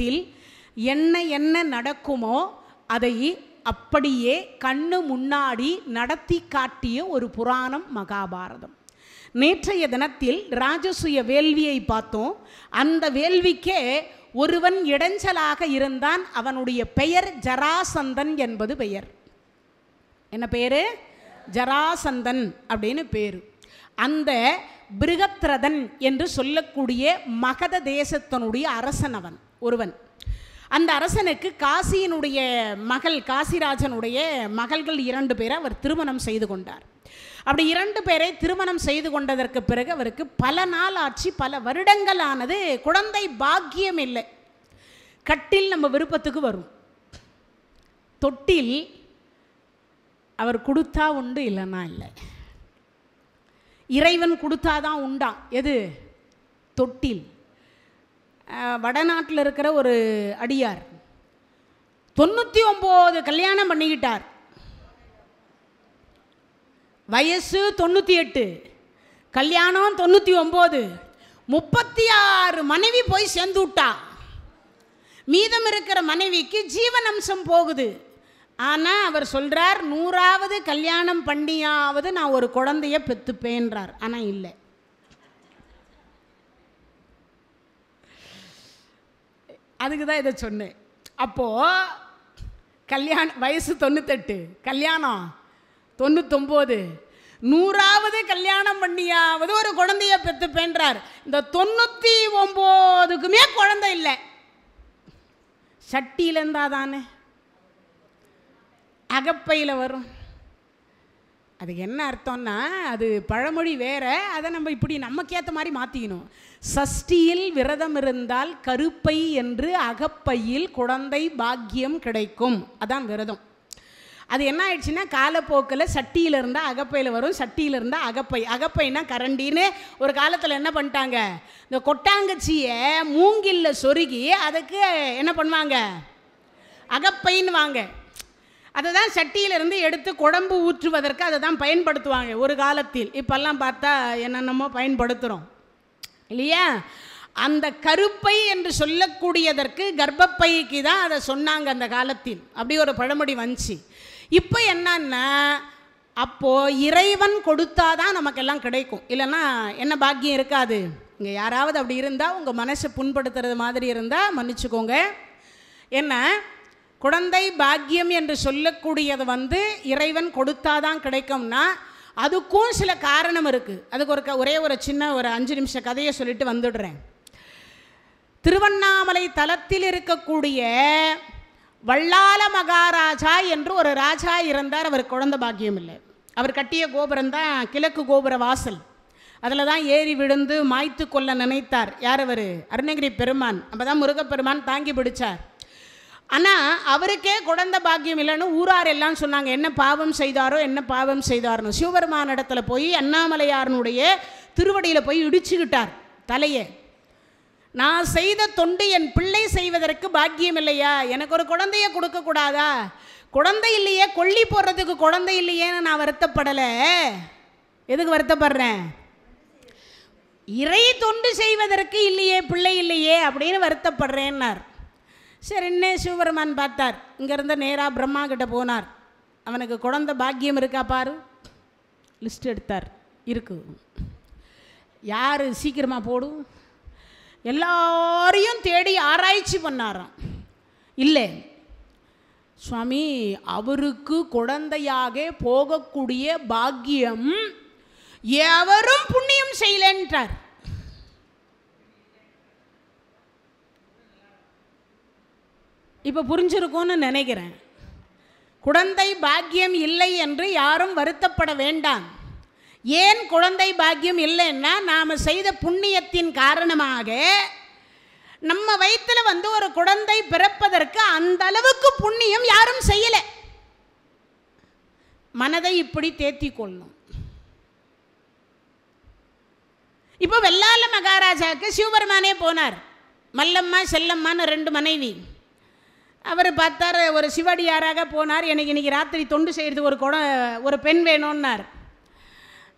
காலத்தில் என்ன என்ன நடக்குமோ அதை அப்படியே கண்ணு முன்னாடி நடத்தி காட்டிய ஒரு புராணம் மகாபாரதம். நேற்றைய தினத்தில் ராஜசூய வேள்வியை பார்த்தோம். அந்த வேள்விக்கே ஒருவன் இடைஞ்சலாக இருந்தான். அவனுடைய பெயர் ஜராசந்தன் என்பது பெயர். என்ன பேரு? ஜராசந்தன் அப்படின்னு பேரு. அந்த பிருகத்ரதன் என்று சொல்லக்கூடிய மகத தேசத்தினுடைய அரசன் அவன் ஒருவன். அந்த அரசனுக்கு காசியினுடைய மகள், காசிராஜனுடைய மகள்கள் 2 பேரை அவர் திருமணம் செய்து கொண்டார். அப்படி 2 பேரை திருமணம் செய்து கொண்டதற்கு பிறகு அவருக்கு பல நாள் ஆட்சி, பல வருடங்கள் ஆனது. குழந்தை பாக்கியம் இல்லை. கட்டில் நம்ம விருப்பத்துக்கு வரும், தொட்டில் அவர் கொடுத்தா உண்டு, இல்லைன்னா இல்லை. இறைவன் கொடுத்தாதான் உண்டான். எது? தொட்டில். வடநாட்டில் இருக்கிற ஒரு அடியார் 99 கல்யாணம் பண்ணிக்கிட்டார். வயசு 98, கல்யாணம் 99, 36 மனைவி போய் சேர்ந்து விட்டா. மீதம் இருக்கிற மனைவிக்கு ஜீவனம்சம் போகுது. ஆனால் அவர் சொல்கிறார், 100வது கல்யாணம் பண்ணியாவது நான் ஒரு குழந்தைய பெற்றுப்பேன்றார். ஆனால் இல்லை. அதுக்கு தான் இதை சொன்னேன். அப்போது வயசு 98, கல்யாணம் 99, 100வது கல்யாணம் பண்ணியாவது ஒரு குழந்தைய பெற்றுப்பேன்றார். இந்த 99க்குமே குழந்தை இல்லை. சட்டியில் இருந்தால் தானே அகப்பையில் வரும். அதுக்கு என்ன அர்த்தம்னா, அது பழமொழி வேற, அதை நம்ம இப்படி நமக்கேற்ற மாதிரி மாற்றிக்கணும். சஷ்டியில் விரதம் இருந்தால் கருப்பை என்று அகப்பையில் குழந்தை பாக்கியம் கிடைக்கும். அதான் விரதம். அது என்ன ஆயிடுச்சுன்னா, காலப்போக்கில் சட்டியில் இருந்தால் அகப்பையில் வரும், சட்டியில் இருந்தால் அகப்பை. அகப்பைனா கரண்டின்னு ஒரு காலத்தில் என்ன பண்ணிட்டாங்க, இந்த கொட்டாங்கச்சியை மூங்கில்ல சொருகி அதுக்கு என்ன பண்ணுவாங்க, அகப்பைன்னு வாங்க. அதை தான் சட்டியிலிருந்து எடுத்து குழம்பு ஊற்றுவதற்கு அதை தான் பயன்படுத்துவாங்க ஒரு காலத்தில். இப்போல்லாம் பார்த்தா என்னென்னமோ பயன்படுத்துகிறோம் இல்லையா. அந்த கருப்பை என்று சொல்லக்கூடியதற்கு கர்ப்பப்பைக்கு தான் அதை சொன்னாங்க அந்த காலத்தில். அப்படி ஒரு பழமொழி வந்துச்சு. இப்போ என்னன்னா, அப்போது இறைவன் கொடுத்தாதான் நமக்கெல்லாம் கிடைக்கும், இல்லைன்னா என்ன பாக்கியம் இருக்காது. இங்கே யாராவது அப்படி இருந்தால் உங்கள் மனசை புண்படுத்துறது மாதிரி இருந்தால் மன்னிச்சுக்கோங்க. என்ன, குழந்தை பாக்கியம் என்று சொல்லக்கூடியது இறைவன் கொடுத்தாதான் கிடைக்கும்னா அதுக்கும் சில காரணம் இருக்குது. அதுக்கு ஒரே ஒரு சின்ன ஒரு 5 நிமிஷ கதையை சொல்லிட்டு வந்துடுறேன். திருவண்ணாமலை தலத்தில் இருக்கக்கூடிய வள்ளால மகாராஜா என்று ஒரு ராஜா இருந்தார். அவர் குழந்தை பாக்கியம் இல்லை. அவர் கட்டிய கோபுரம் தான் கிழக்கு கோபுர வாசல். அதில் தான் ஏறி விழுந்து மாய்த்து கொள்ள நினைத்தார். யார் அவர்? அருணகிரி பெருமான். அப்போ தான் முருகப்பெருமான் தாங்கி பிடிச்சார். ஆனால் அவருக்கே குழந்தை பாக்கியம் இல்லைன்னு ஊரார் எல்லாம் சொன்னாங்க. என்ன பாவம் செய்தாரோ, என்ன பாவம் செய்தார்னு. சிவபெருமான இடத்துல போய் அண்ணாமலையாரனுடைய திருவடியில் போய் இடிச்சுக்கிட்டார் தலையை. நான் செய்த தொண்டு என் பிள்ளை செய்வதற்கு பாக்கியம் இல்லையா, எனக்கு ஒரு குழந்தைய கொடுக்கக்கூடாதா, குழந்தை இல்லையே, கொல்லி போடுறதுக்கு குழந்தை இல்லையேன்னு நான் வருத்தப்படலை. எதுக்கு வருத்தப்படுறேன்? இறை தொண்டு செய்வதற்கு இல்லையே, பிள்ளை இல்லையே அப்படின்னு வருத்தப்படுறேன்னார். சரி, என்ன சிவபெருமான் பார்த்தார். இங்கேருந்து நேராக பிரம்மா கிட்ட போனார். அவனுக்கு குழந்தை பாக்கியம் இருக்கா பாரு. லிஸ்ட் எடுத்தார். இருக்கு. யார் சீக்கிரமாக போடும். எல்லாரையும் தேடி ஆராய்ச்சி பண்ணாராம். இல்லை சுவாமி, அவருக்கு குழந்தையாக போகக்கூடிய பாக்கியம் எவரும் புண்ணியம் செய்யலன்றார். இப்போ புரிஞ்சிருக்கும்னு நினைக்கிறேன். குழந்தை பாக்கியம் இல்லை என்று யாரும் வருத்தப்பட வேண்டாம். ஏன் குழந்தை பாக்கியம் இல்லைன்னா, நாம் செய்த புண்ணியத்தின் காரணமாக நம்ம வயிற்றில் ஒரு குழந்தை பிறப்பதற்கு அந்த அளவுக்கு புண்ணியம் யாரும் செய்யலை. மனதை இப்படி தேத்தி கொள்ளணும். இப்போ வெள்ளாள மகாராஜாவுக்கு சிவபெருமானே போனார். மல்லம்மா செல்லம்மான்னு 2 மனைவி. அவர் பார்த்தார், ஒரு சிவடியாராக போனார். எனக்கு இன்றைக்கி ராத்திரி தொண்டு செய்கிறதுக்கு ஒரு பெண் வேணும்னார்.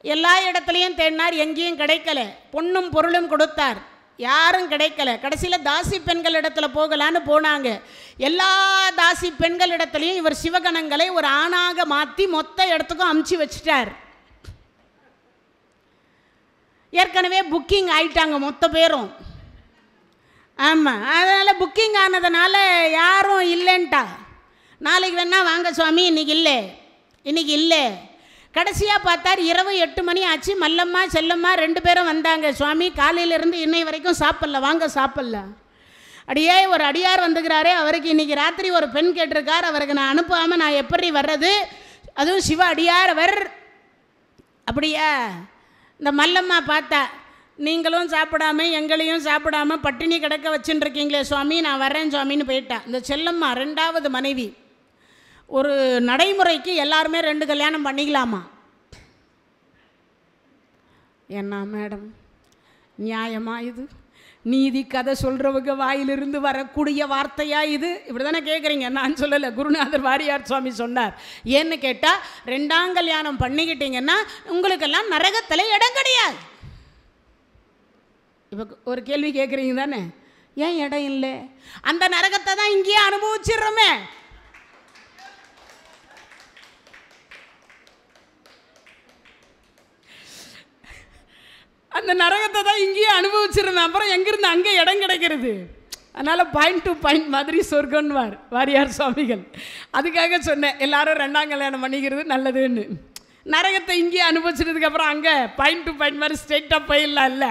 எல்லா இடத்துலையும் தேடினார், எங்கேயும் கிடைக்கல. பொண்ணும் பொருளும் கொடுத்தார். யாரும் கிடைக்கல. கடைசியில் தாசி பெண்கள் இடத்துல போகலான்னு போனாங்க. எல்லா தாசி பெண்கள் இடத்துலையும் இவர் சிவகணங்களை ஒரு ஆணாக மாற்றி மொத்த இடத்துக்கும் அமுச்சு வச்சிட்டார். ஏற்கனவே புக்கிங் ஆயிட்டாங்க மொத்த பேரும். ஆமாம், அதனால் புக்கிங் ஆனதுனால யாரும் இல்லைன்ட்டா. நாளைக்கு வேணா வாங்க சுவாமி, இன்னைக்கு இல்லை. கடைசியாக பார்த்தார், இரவு 8 மணி ஆச்சு. மல்லம்மா செல்லம்மா 2 பேரும் வந்தாங்க. சுவாமி காலையிலேருந்து இன்னை வரைக்கும் சாப்பிடல, வாங்க சாப்பிடல. அடியே ஒரு அடியார் வந்துக்கிறாரு, அவருக்கு இன்றைக்கி ராத்திரி ஒரு பெண் கேட்டிருக்கார், அவருக்கு நான் அனுப்பாமல் நான் எப்படி வர்றது, அதுவும் சிவ அடியார் அவர். அப்படியா? இந்த மல்லம்மா பார்த்தா, நீங்களும் சாப்பிடாம எங்களையும் சாப்பிடாம பட்டினி கிடக்க வச்சுட்டுருக்கீங்களே சுவாமி, நான் வர்றேன் சுவாமின்னு போயிட்டா. இந்த செல்லம்மா 2வது மனைவி. ஒரு நடைமுறைக்கு எல்லாருமே 2 கல்யாணம் பண்ணிக்கலாமா? என்ன மேடம் நியாயமா இது? நீதி கதை சொல்கிறவங்க வாயிலிருந்து வரக்கூடிய வார்த்தையா இது? இப்படி தானே கேட்குறீங்க. நான் சொல்லலை, குருநாதர் வாரியார் சுவாமி சொன்னார். ஏன்னு கேட்டால், 2ஆம் கல்யாணம் பண்ணிக்கிட்டீங்கன்னா உங்களுக்கெல்லாம் நரகத்தில் இடம் கிடையாது. இப்போ ஒரு கேள்வி கேட்குறீங்க தானே, ஏன் இடம் இல்லை? அந்த நரகத்தை தான் இங்கேயே அனுபவிச்சிடுறோமே. அந்த நரகத்தை தான் இங்கேயே அனுபவிச்சிருந்தேன், அப்புறம் எங்கிருந்து அங்கே இடம் கிடைக்கிறது? அதனால் பாயிண்ட் டு பாயிண்ட் மாதிரி சொர்க்கன்வார் வாரியார் சுவாமிகள். அதுக்காக சொன்னேன், எல்லாரும் 2ஆம் கல்யாணம் பண்ணிக்கிறது நல்லதுன்னு. நரகத்தை இங்கேயே அனுபவிச்சதுக்கப்புறம் அங்கே பாயிண்ட் டு பாயிண்ட் மாதிரி ஸ்ட்ரெயிட்டாக போயிடலாம் இல்லை,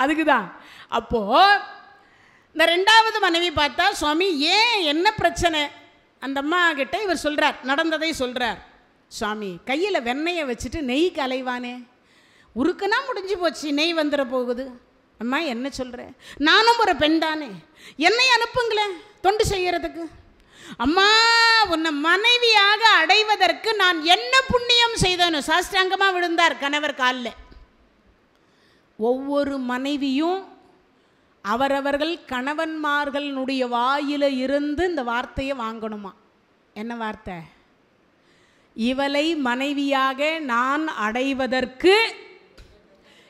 அதுக்கு தான். அப்போது இந்த 2வது மனைவி பார்த்தா, சுவாமி ஏன் என்ன பிரச்சனை? அந்த அம்மா கிட்ட இவர் சொல்கிறார், நடந்ததை சொல்கிறார். சுவாமி கையில் வெண்ணெயை வச்சுட்டு நெய் கலைவானே, உருக்குனா முடிஞ்சு போச்சு, நெய் வந்துட போகுது. அம்மா என்ன சொல்கிற? நானும் ஒரு பெண் தானே, என்னை அனுப்புங்களேன் தொண்டு செய்கிறதுக்கு. அம்மா உன்னை மனைவியாக அடைவதற்கு நான் என்ன புண்ணியம் செய்தேன்னு சாஸ்திராங்கமாக விழுந்தார் கணவர் காலில். ஒவ்வொரு மனைவியும் அவரவர்கள் கணவன்மார்களுடைய வாயில இருந்து இந்த வார்த்தையை வாங்கணுமா. என்ன வார்த்தை? இவளை மனைவியாக நான் அடைவதற்கு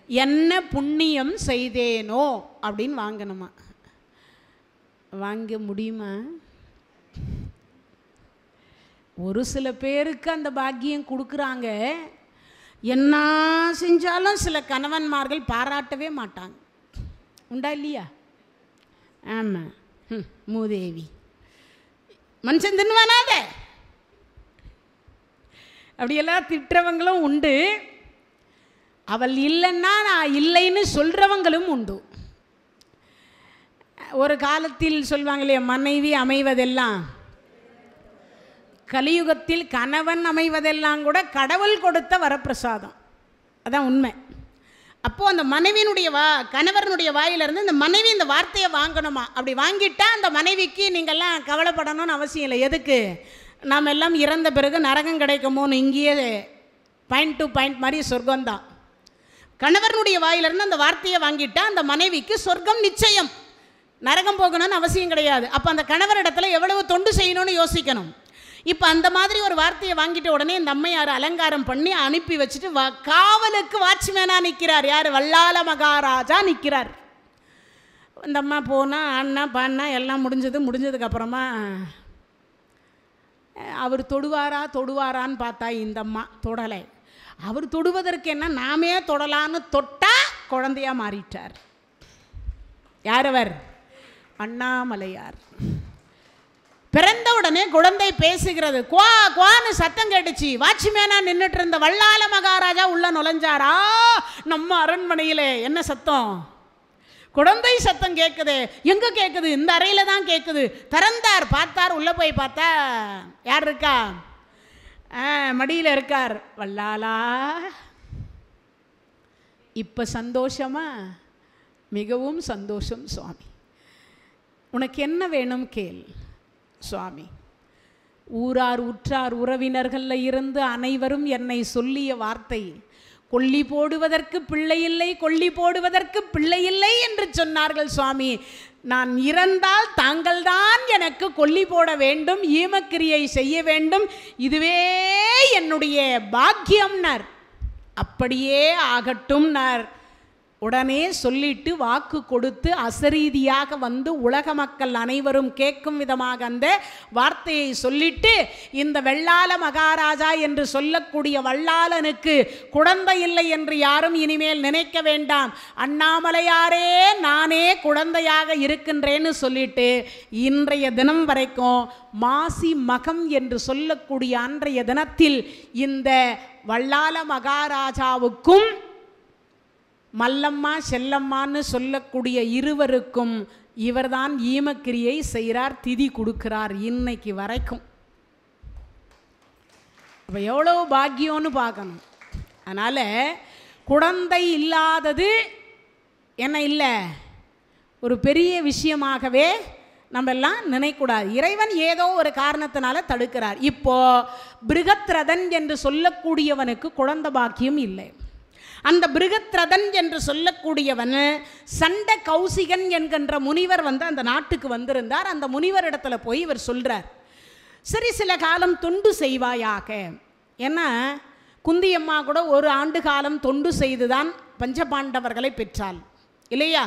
என்ன புண்ணியம் செய்தேனோ அப்படின்னு வாங்கணுமா. வாங்க முடியுமா? ஒரு சில பேருக்கு அந்த பாக்கியம் கொடுக்குறாங்க. என்ன செஞ்சாலும் சில கணவன்மார்கள் பாராட்டவே மாட்டாங்க. உண்டா இல்லையா? ஆமாம், மூதேவி மனுஷன் தின்னுவானாத அப்படியெல்லாம் திட்டுறவங்களும் உண்டு. அவள் இல்லைன்னா நான் இல்லைன்னு சொல்கிறவங்களும் உண்டு. ஒரு காலத்தில் சொல்வாங்களே, மனைவி அமைவதெல்லாம் கலியுகத்தில் கணவன் அமைவதெல்லாம் கூட கடவுள் கொடுத்த வரப்பிரசாதம். அதான் உண்மை. அப்போது அந்த மனைவியினுடைய கணவனுடைய வாயிலிருந்து இந்த மனைவி இந்த வார்த்தையை வாங்கணுமா. அப்படி வாங்கிட்டா அந்த மனைவிக்கு நீங்கள்லாம் கவலைப்படணும்னு அவசியம் இல்லை. எதுக்கு? நாம் எல்லாம் இறந்த பிறகு நரகம் கிடைக்குமோன்னு இங்கேயே பாயிண்ட் டு பாயிண்ட் மாதிரி சொர்க்கம்தான். கணவனுடைய வாயிலிருந்து அந்த வார்த்தையை வாங்கிட்டா அந்த மனைவிக்கு சொர்க்கம் நிச்சயம், நரகம் போகணும்னு அவசியம் கிடையாது. அப்போ அந்த கணவரிடத்துல எவ்வளவு தொண்டு செய்யணும்னு யோசிக்கணும். இப்போ அந்த மாதிரி ஒரு வார்த்தையை வாங்கிட்ட உடனே இந்த அம்மையார் அலங்காரம் பண்ணி அனுப்பி வச்சுட்டு காவலுக்கு வாட்ச்மேனாக நிற்கிறார். யார்? வல்லால மகாராஜா நிற்கிறார். இந்த அம்மா போனால் ஆனா பான்னா எல்லாம் முடிஞ்சதுக்கப்புறமா அவர் தொடுவாரான்னு பார்த்தா இந்த அம்மா தொடலை. அவர் தொடுவதற்கு என்ன, நாமே தொடலான்னு தொட்டா குழந்தையாக மாறிட்டார். யார் அவர்? அண்ணாமலையார். பிறந்த உடனே குழந்தை பேசுகிறது. குவா குவான்னு சத்தம் கேட்டுச்சு. வாட்ச்மேனா நின்றுட்டு இருந்த வல்லால மகாராஜா உள்ள நுழைஞ்சாரா. நம்ம அரண்மனையில் என்ன சத்தம்? குழந்தை சத்தம் கேட்குது. எங்கே கேட்குது? இந்த அறையில் தான் கேட்குது. திறந்தார், பார்த்தார். உள்ளே போய் பார்த்தா யார் இருக்கா? மடியில் இருக்கார். வல்லாலா, இப்போ சந்தோஷமா? மிகவும் சந்தோஷம் சுவாமி. உனக்கு என்ன வேணும் கேள் சுவாமி. ஊரார் உற்றார் உறவினர்களில் இருந்து அனைவரும் என்னை சொல்லிய வார்த்தை, கொல்லி போடுவதற்கு பிள்ளை இல்லை, கொல்லி போடுவதற்கு பிள்ளை இல்லை என்று சொன்னார்கள் சுவாமி. நான் இறந்தால் தாங்கள்தான் எனக்கு கொல்லி போட வேண்டும், ஈமக்கிரியை செய்ய வேண்டும், இதுவே என்னுடைய பாக்கியம்னார். அப்படியே ஆகட்டும்னார். உடனே சொல்லிட்டு வாக்கு கொடுத்து அசரீதியாக வந்து உலக மக்கள் அனைவரும் கேட்கும் விதமாக அந்த வார்த்தையை சொல்லிட்டு, இந்த வெள்ளாள மகாராஜா என்று சொல்லக்கூடிய வல்லாளனுக்கு குழந்தை இல்லை என்று யாரும் இனிமேல் நினைக்க வேண்டாம், அண்ணாமலையாரே நானே குழந்தையாக இருக்கின்றேன்னு சொல்லிட்டு இன்றைய தினம் வரைக்கும் மாசி மகம் என்று சொல்லக்கூடிய அன்றைய தினத்தில் இந்த வல்லாள மகாராஜாவுக்கும் மல்லம்மா செல்லம்மான்னு சொல்லக்கூடிய இருவருக்கும் இவர்தான் ஈமக்கிரியை செய்கிறார், திதி கொடுக்கிறார் இன்னைக்கு வரைக்கும். அப்போ எவ்வளோ பாக்கியம்னு பார்க்கணும். அதனால் குழந்தை இல்லாதது என்ன இல்லை, ஒரு பெரிய விஷயமாகவே நம்ம எல்லாம் நினைக்கூடாது. இறைவன் ஏதோ ஒரு காரணத்தினால தடுக்கிறார். இப்போ பிருகத்ரதன் என்று சொல்லக்கூடியவனுக்கு குழந்தை பாக்கியம் இல்லை. அந்த பிருகத்ரதன் என்று சொல்லக்கூடியவன் சண்ட கௌசிகன் என்கின்ற முனிவர் வந்து அந்த நாட்டுக்கு வந்திருந்தார். அந்த முனிவர் இடத்துல போய் இவர் சொல்கிறார், சரி சில காலம் தொண்டு செய்வாயாக. ஏன்னா குந்தியம்மா கூட ஒரு ஆண்டு காலம் தொண்டு செய்துதான் பஞ்சபாண்டவர்களை பெற்றாள் இல்லையா?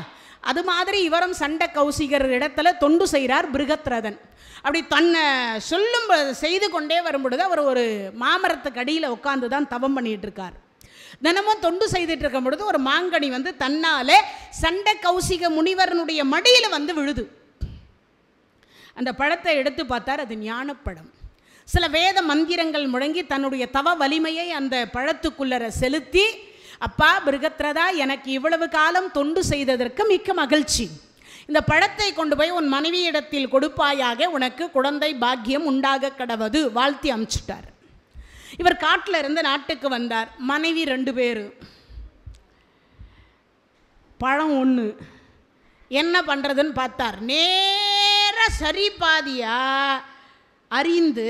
அது மாதிரி இவரும் சண்ட கௌசிகர் இடத்துல தொண்டு செய்கிறார் பிருகத்ரதன். அப்படி தன்னை சொல்லும் செய்து கொண்டே வரும்பொழுது அவர் ஒரு மாமரத்துக்கு அடியில் உட்காந்து தான் தவம் பண்ணிகிட்டு இருக்கார். தினமும் தொண்டு செய்துட்டு இருக்கும் பொழுது ஒரு மாங்கனி வந்து தன்னாலே சண்ட கௌசிக முனிவரனுடைய மடியில் வந்து விழுது. அந்த பழத்தை எடுத்து பார்த்தார், அது ஞானப்பழம். சில வேத மந்திரங்கள் முழங்கி தன்னுடைய தவ வலிமையை அந்த பழத்துக்குள்ளர செலுத்தி, அப்பா பிருகத்ரதா, எனக்கு இவ்வளவு காலம் தொண்டு செய்ததற்கு மிக்க மகிழ்ச்சி, இந்த பழத்தை கொண்டு போய் உன் மனைவியிடத்தில் கொடுப்பாயாக, உனக்கு குழந்தை பாக்கியம் உண்டாக கடவது வாழ்த்தி அனுப்பிச்சுட்டார். இவர் காட்டில் இருந்து நாட்டுக்கு வந்தார். மனைவி 2 பேர், பழம் 1. என்ன பண்ணுறதுன்னு பார்த்தார். நேர சரி பாதியா அறிந்து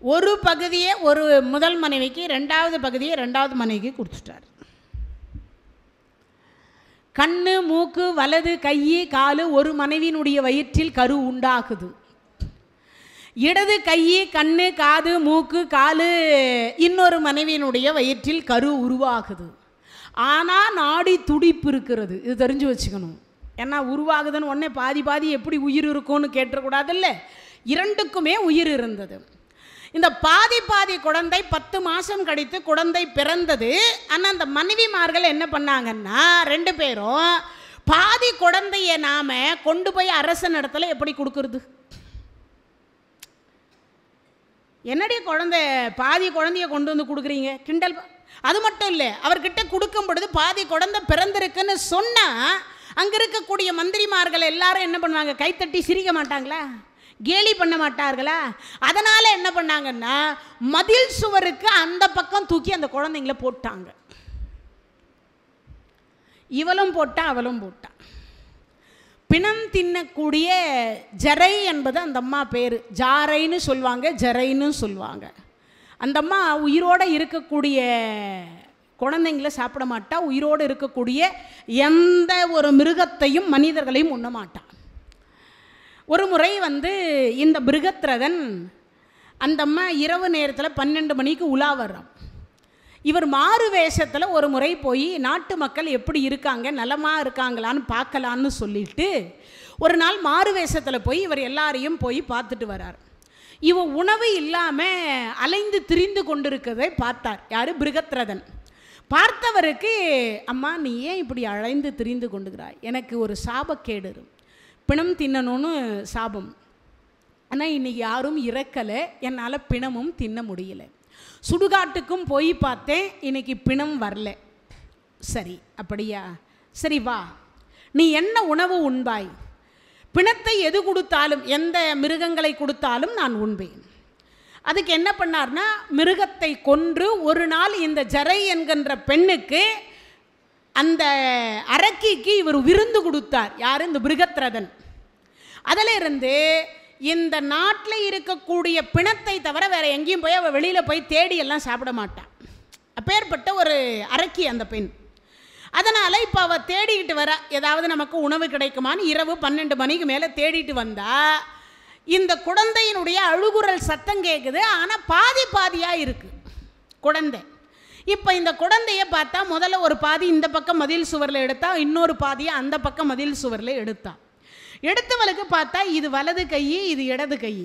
ஒரு பகுதியை ஒரு முதல் மனைவிக்கு, 2வது பகுதியை 2வது மனைவிக்கு கொடுத்துட்டார். கண்ணு மூக்கு வலது கை காலு ஒரு மனைவியினுடைய வயிற்றில் கரு உண்டாகுது. இடது கை கண்ணு காது மூக்கு காலு இன்னொரு மனைவியினுடைய வயிற்றில் கரு உருவாகுது. ஆனால் நாடி துடிப்பு இருக்கிறது. இது தெரிஞ்சு வச்சுக்கணும். ஏன்னா உருவாகுதுன்னு உடனே பாதி பாதி எப்படி உயிர் இருக்கும்னு கேட்டக்கூடாதுல்ல. 2க்குமே உயிர் இருந்தது. இந்த பாதி பாதி குழந்தை 10 மாதம் கழித்து குழந்தை பிறந்தது. ஆனால் அந்த மனைவிமார்கள் என்ன பண்ணாங்கன்னா 2 பேரும் பாதி குழந்தைய நாம் கொண்டு போய் அரசன் இடத்துல எப்படி கொடுக்கறது? என்னடி குழந்தை பாதி குழந்தைய கொண்டு வந்து கொடுக்குறீங்க, கிண்டல். அது மட்டும் இல்லை, அவர்கிட்ட கொடுக்கும் பொழுது பாதி குழந்தை பிறந்திருக்குன்னு சொன்னால் அங்கே இருக்கக்கூடிய மந்திரிமார்கள் எல்லாரும் என்ன பண்ணுவாங்க? கைத்தட்டி சிரிக்க மாட்டாங்களா? கேலி பண்ண மாட்டார்களா? அதனால் என்ன பண்ணாங்கன்னா மதில் சுவருக்கு அந்த பக்கம் தூக்கி அந்த குழந்தைங்கள போட்டாங்க. இவளும் போட்டா அவளும் போட்டா. பிணம் தின்னக்கூடிய ஜரை என்பது அந்த அம்மா பேர். ஜாரைன்னு சொல்லுவாங்க, ஜரைன்னு சொல்லுவாங்க. அந்த அம்மா உயிரோடு இருக்கக்கூடிய குழந்தைங்கள சாப்பிட மாட்டா. உயிரோடு இருக்கக்கூடிய எந்த ஒரு மிருகத்தையும் மனிதர்களையும் உண்ண மாட்டான். ஒரு முறை வந்து இந்த பிருகத்ரதன் அந்த அம்மா இரவு நேரத்தில் 12 மணிக்கு உலா வர்றான். இவர் மாறு வேஷத்தில் ஒரு முறை போய் நாட்டு மக்கள் எப்படி இருக்காங்க, நலமாக இருக்காங்களான்னு பார்க்கலான்னு சொல்லிட்டு ஒரு நாள் மாறு வேஷத்தில் போய் இவர் எல்லாரையும் போய் பார்த்துட்டு வரார். இவன் உணவு இல்லாமல் அலைந்து திரிந்து கொண்டிருக்கிறதை பார்த்தார். யார்? பிருகத்ரதன். பார்த்தவருக்கு, அம்மா நீ ஏன் இப்படி அலைந்து திரிந்து கொண்டுக்கிறாய்? எனக்கு ஒரு சாபக்கேடு, பிணம் தின்னணும்னு சாபம். ஆனால் இன்றைக்கி யாரும் இறக்கலை, என்னால் பிணமும் தின்ன முடியல. சுடுகாட்டுக்கும் போய் பார்த்தேன், இன்னைக்கு பிணம் வரல. சரி, அப்படியா? சரி வா, நீ என்ன உணவு உண்பாய்? பிணத்தை எது கொடுத்தாலும், எந்த மிருகங்களை கொடுத்தாலும் நான் உண்பேன். அதுக்கு என்ன பண்ணார்னா, மிருகத்தை கொன்று ஒரு நாள் இந்த ஜரை என்கின்ற பெண்ணுக்கு, அந்த அரக்கிக்கு இவர் விருந்து கொடுத்தார். யார்? இந்த பிருகத்ரதன். அதிலிருந்து இந்த நாட்டில் இருக்கக்கூடிய பிணத்தை தவிர வேறு எங்கேயும் போய் அவள் வெளியில் போய் தேடி எல்லாம் சாப்பிட மாட்டான். அப்பேற்பட்ட ஒரு அரக்கி அந்த பெண். அதனால் இப்போ அவள் தேடிக்கிட்டு வர, ஏதாவது நமக்கு உணவு கிடைக்குமான்னு இரவு 12 மணிக்கு மேலே தேடிட்டு வந்தா, இந்த குழந்தையினுடைய அழுகுரல் சத்தம் கேட்குது. ஆனால் பாதி பாதியாக இருக்குது குழந்தை. இப்போ இந்த குழந்தைய பார்த்தா முதல்ல ஒரு பாதி இந்த பக்கம் மதில் சுவரில் எடுத்தா, இன்னொரு பாதியை அந்த பக்கம் மதில் சுவரில் எடுத்தா. எடுத்தவளுக்கு பார்த்தா இது வலது கை, இது இடது கை,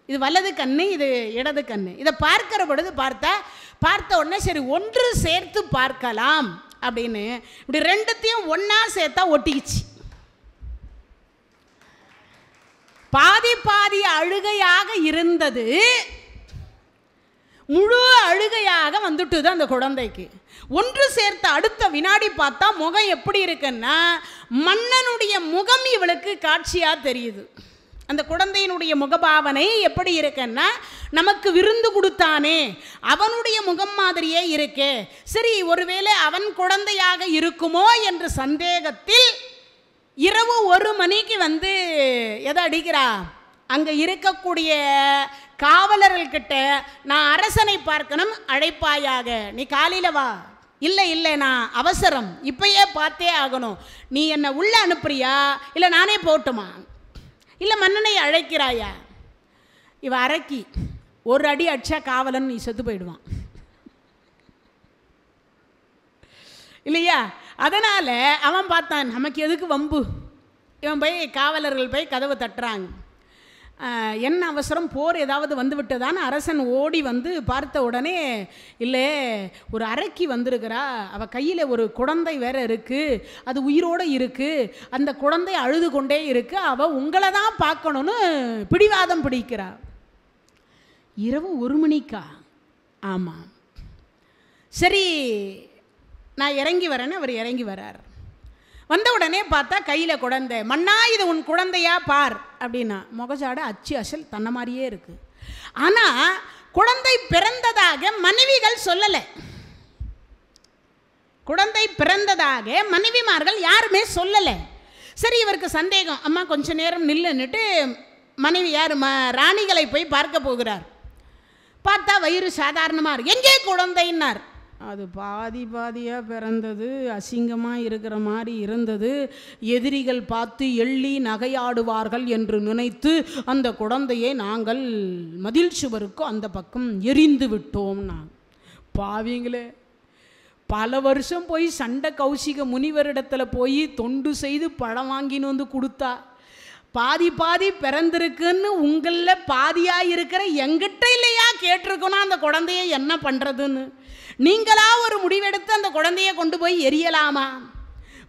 இது வலது கண்ணு, இது இடது கண்ணு. இதை பார்க்கிற பொழுது பார்த்த உடனே சரி ஒன்று சேர்த்து பார்க்கலாம் அப்படின்னு இப்படி ரெண்டுத்தையும் ஒன்றா சேர்த்தா ஒட்டிக்கிச்சு. பாதி பாதி அழுகையாக இருந்தது, முழு அழுகையாக வந்துட்டுது அந்த குழந்தைக்கு. ஒன்று சேர்த்த அடுத்த வினாடி பார்த்தா முகம் எப்படி இருக்குன்னா மன்னனுடைய முகம் இவளுக்கு காட்சியா தெரியுது. அந்த குழந்தையினுடைய முகபாவனை எப்படி இருக்குன்னா நமக்கு விருந்து கொடுத்தானே அவனுடைய முகம் மாதிரியே இருக்கே. சரி, ஒருவேளை அவன் குழந்தையாக இருக்குமோ என்ற சந்தேகத்தில் இரவு 1 மணிக்கு வந்து எதை அடிக்கிறா, அங்கே இருக்கக்கூடிய காவலர்கள்கிட்ட நான் அரசனை பார்க்கணும், அழைப்பாயாக, நீ காலையில் வா. இல்லை இல்லை, நான் அவசரம், இப்பயே பார்த்தே ஆகணும், நீ என்னை உள்ளே அனுப்புறியா இல்லை நானே போட்டுமா, இல்லை மன்னனை அழைக்கிறாயா. இவ அரக்கி ஒரு அடி அடிச்சா காவலன் நீ செத்து போயிடுவான் இல்லையா. அதனால் அவன் பார்த்தான், நமக்கு எதுக்கு வம்பு. இவன் போய் காவலர்கள் போய் கதவை தட்டுறாங்க. என்ன அவசரம், போர் ஏதாவது வந்து விட்டதான்னு அரசன் ஓடி வந்து பார்த்த உடனே, இல்லை ஒரு அரக்கி வந்திருக்கிறா, அவள் கையில் ஒரு குழந்தை வேற இருக்குது, அது உயிரோடு இருக்குது, அந்த குழந்தை அழுது கொண்டே இருக்குது, அவள் உங்களை தான் பார்க்கணுன்னு பிடிவாதம் பிடிக்கிறா. இரவு 1 மணிக்கா? ஆமாம். சரி நான் இறங்கி வரேன்னு அவர் இறங்கி வரார். வந்த உடனே பார்த்தா கையில் குழந்தை. மன்னா இது உன் குழந்தையா பார் அப்படின்னா. முகஜாட அச்சு அசல் தன்னை மாதிரியே இருக்கு. ஆனால் குழந்தை பிறந்ததாக மனைவிகள் சொல்லலை. குழந்தை பிறந்ததாக மனைவிமார்கள் யாருமே சொல்லலை. சரி, இவருக்கு சந்தேகம். அம்மா கொஞ்ச நேரம் நில்லுன்னுட்டு மனைவி யார் ராணிகளை போய் பார்க்க போகிறார். பார்த்தா வயிறு சாதாரணமாக இருக்கு. எங்கே குழந்தைன்னார். அது பாதி பாதியாக பிறந்தது, அசிங்கமாக இருக்கிற மாதிரி இருந்தது, எதிரிகள் பார்த்து எள்ளி நகையாடுவார்கள் என்று நினைத்து அந்த குழந்தையை நாங்கள் மதில் சுவருக்கு அந்த பக்கம் எரிந்து விட்டோம்னா. பாவிங்களே, பல வருஷம் போய் சண்டை கௌசிக முனிவரிடத்தில் போய் தொண்டு செய்து பழம் வாங்கின்னு வந்து கொடுத்தா, பாதி பாதி பிறந்திருக்குன்னு உங்களில் பாதியாக இருக்கிற எங்கிட்ட இல்லையா கேட்டிருக்கணும் அந்த குழந்தைய என்ன பண்ணுறதுன்னு. நீங்களா ஒரு முடிவெடுத்து அந்த குழந்தைய கொண்டு போய் எரியலாமா?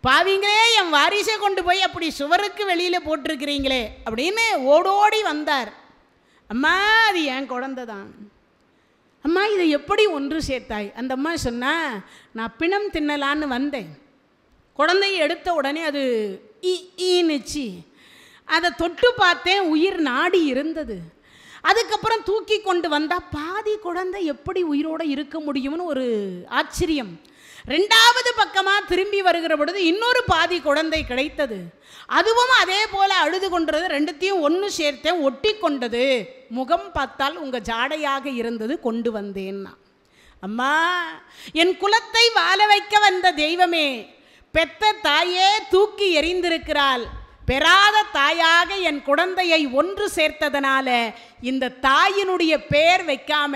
பாவிங்களே, என் வாரிசை கொண்டு போய் அப்படி சுவருக்கு வெளியில் போட்டிருக்கிறீங்களே அப்படின்னு ஓடோடி வந்தார். அம்மா அது என் குழந்தை தான். அம்மா இதை எப்படி ஒன்று சேர்த்தாய்? அந்த அம்மா சொன்னா, நான் பிணம் தின்னலான்னு வந்தேன், குழந்தையை எடுத்த உடனே அது ஈனுச்சு, அதை தொட்டு பார்த்தேன், உயிர் நாடி இருந்தது. அதுக்கப்புறம் தூக்கி கொண்டு வந்தால் பாதி குழந்தை எப்படி உயிரோடு இருக்க முடியும்னு ஒரு ஆச்சரியம். 2வது பக்கமாக திரும்பி வருகிற பொழுது இன்னொரு பாதி குழந்தை கிடைத்தது. அதுவும் அதே போல் அழுது கொண்டது. 2த்தையும் ஒன்று சேர்த்தேன், ஒட்டி கொண்டது. முகம் பார்த்தால் உங்கள் ஜாடையாக இருந்தது, கொண்டு வந்தேன்னா. அம்மா, என் குலத்தை வாழ வைக்க வந்த தெய்வமே, பெத்த தாயே தூக்கி எறிந்திருக்கிறாள். பெறாத தாயாக என் குழந்தையை ஒன்று சேர்த்ததனால இந்த தாயினுடைய பெயர் வைக்காம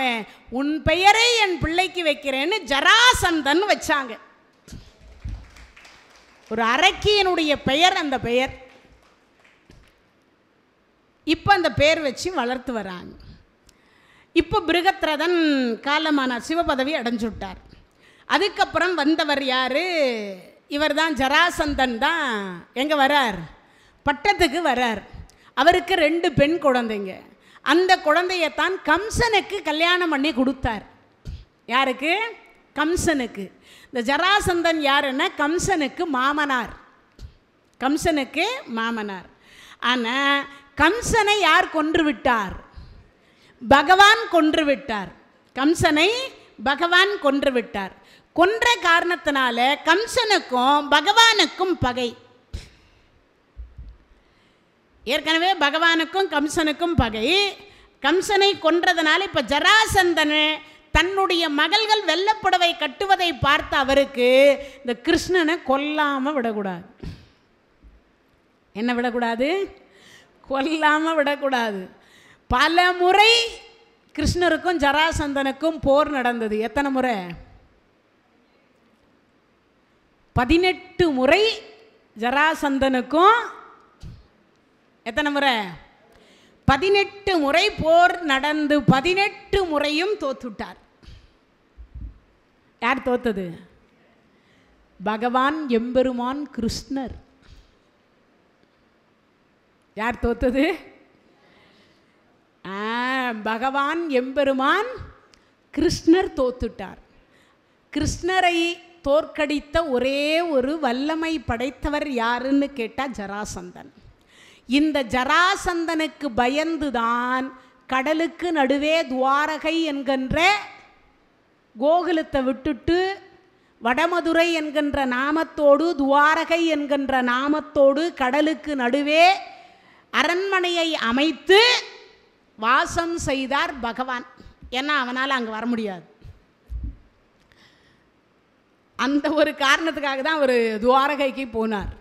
உன் பெயரை என் பிள்ளைக்கு வைக்கிறேன்னு ஜராசந்தன் வச்சாங்க. ஒரு அரக்கியனுடைய பெயர் அந்த பெயர். இப்போ அந்த பெயர் வச்சு வளர்த்து வராங்க. இப்போ பிருகத்ரதன் காலமானார், சிவபதவி அடைஞ்சுட்டார். அதுக்கப்புறம் வந்தவர் யார்? இவர் தான் ஜராசந்தன் தான். எங்கே வரார்? பட்டத்துக்கு வரார். அவருக்கு 2 பெண் குழந்தைங்க. அந்த குழந்தையத்தான் கம்சனுக்கு கல்யாணம் பண்ணி கொடுத்தார். யாருக்கு? கம்சனுக்கு. இந்த ஜராசந்தன் யாருன்னா கம்சனுக்கு மாமனார். கம்சனுக்கு மாமனார். ஆனால் கம்சனை யார் கொன்று விட்டார்? பகவான் கொன்று விட்டார். கம்சனை பகவான் கொன்று விட்டார். கொன்ற காரணத்தினால கம்சனுக்கும் பகவானுக்கும் பகை. ஏற்கனவே பகவானுக்கும் கம்சனுக்கும் பகை. கம்சனை கொன்றதுனால இப்போ ஜராசந்தனை தன்னுடைய மகள்கள் வெள்ளப்புடவை கட்டுவதை பார்த்த அவருக்கு இந்த கிருஷ்ணனை கொல்லாமல் விடக்கூடாது. என்ன விடக்கூடாது? கொல்லாமல் விடக்கூடாது. பல முறை கிருஷ்ணருக்கும் ஜராசந்தனுக்கும் போர் நடந்தது. எத்தனை முறை? 18 முறை ஜராசந்தனுக்கும் எத்தனை முறை? 18 முறை போர் நடந்து 18 முறையும் தோத்துட்டார். யார் தோத்தது? பகவான் எம்பெருமான் கிருஷ்ணர். யார் தோத்தது? பகவான் எம்பெருமான் கிருஷ்ணர் தோத்துட்டார். கிருஷ்ணரை தோற்கடித்த ஒரே ஒரு வல்லமை படைத்தவர் யாருன்னு கேட்டால் ஜராசந்தன். இந்த ஜராசந்தனுக்கு பயந்துதான் கடலுக்கு நடுவே துவாரகை என்கின்ற கோகுலத்தை விட்டுட்டு வடமதுரை என்கின்ற நாமத்தோடு துவாரகை என்கின்ற நாமத்தோடு கடலுக்கு நடுவே அரண்மனையை அமைத்து வாசம் செய்தார் பகவான். ஏன்னா அவனால் அங்கே வர முடியாது. அந்த ஒரு காரணத்துக்காக தான் அவர் துவாரகைக்கு போனார்.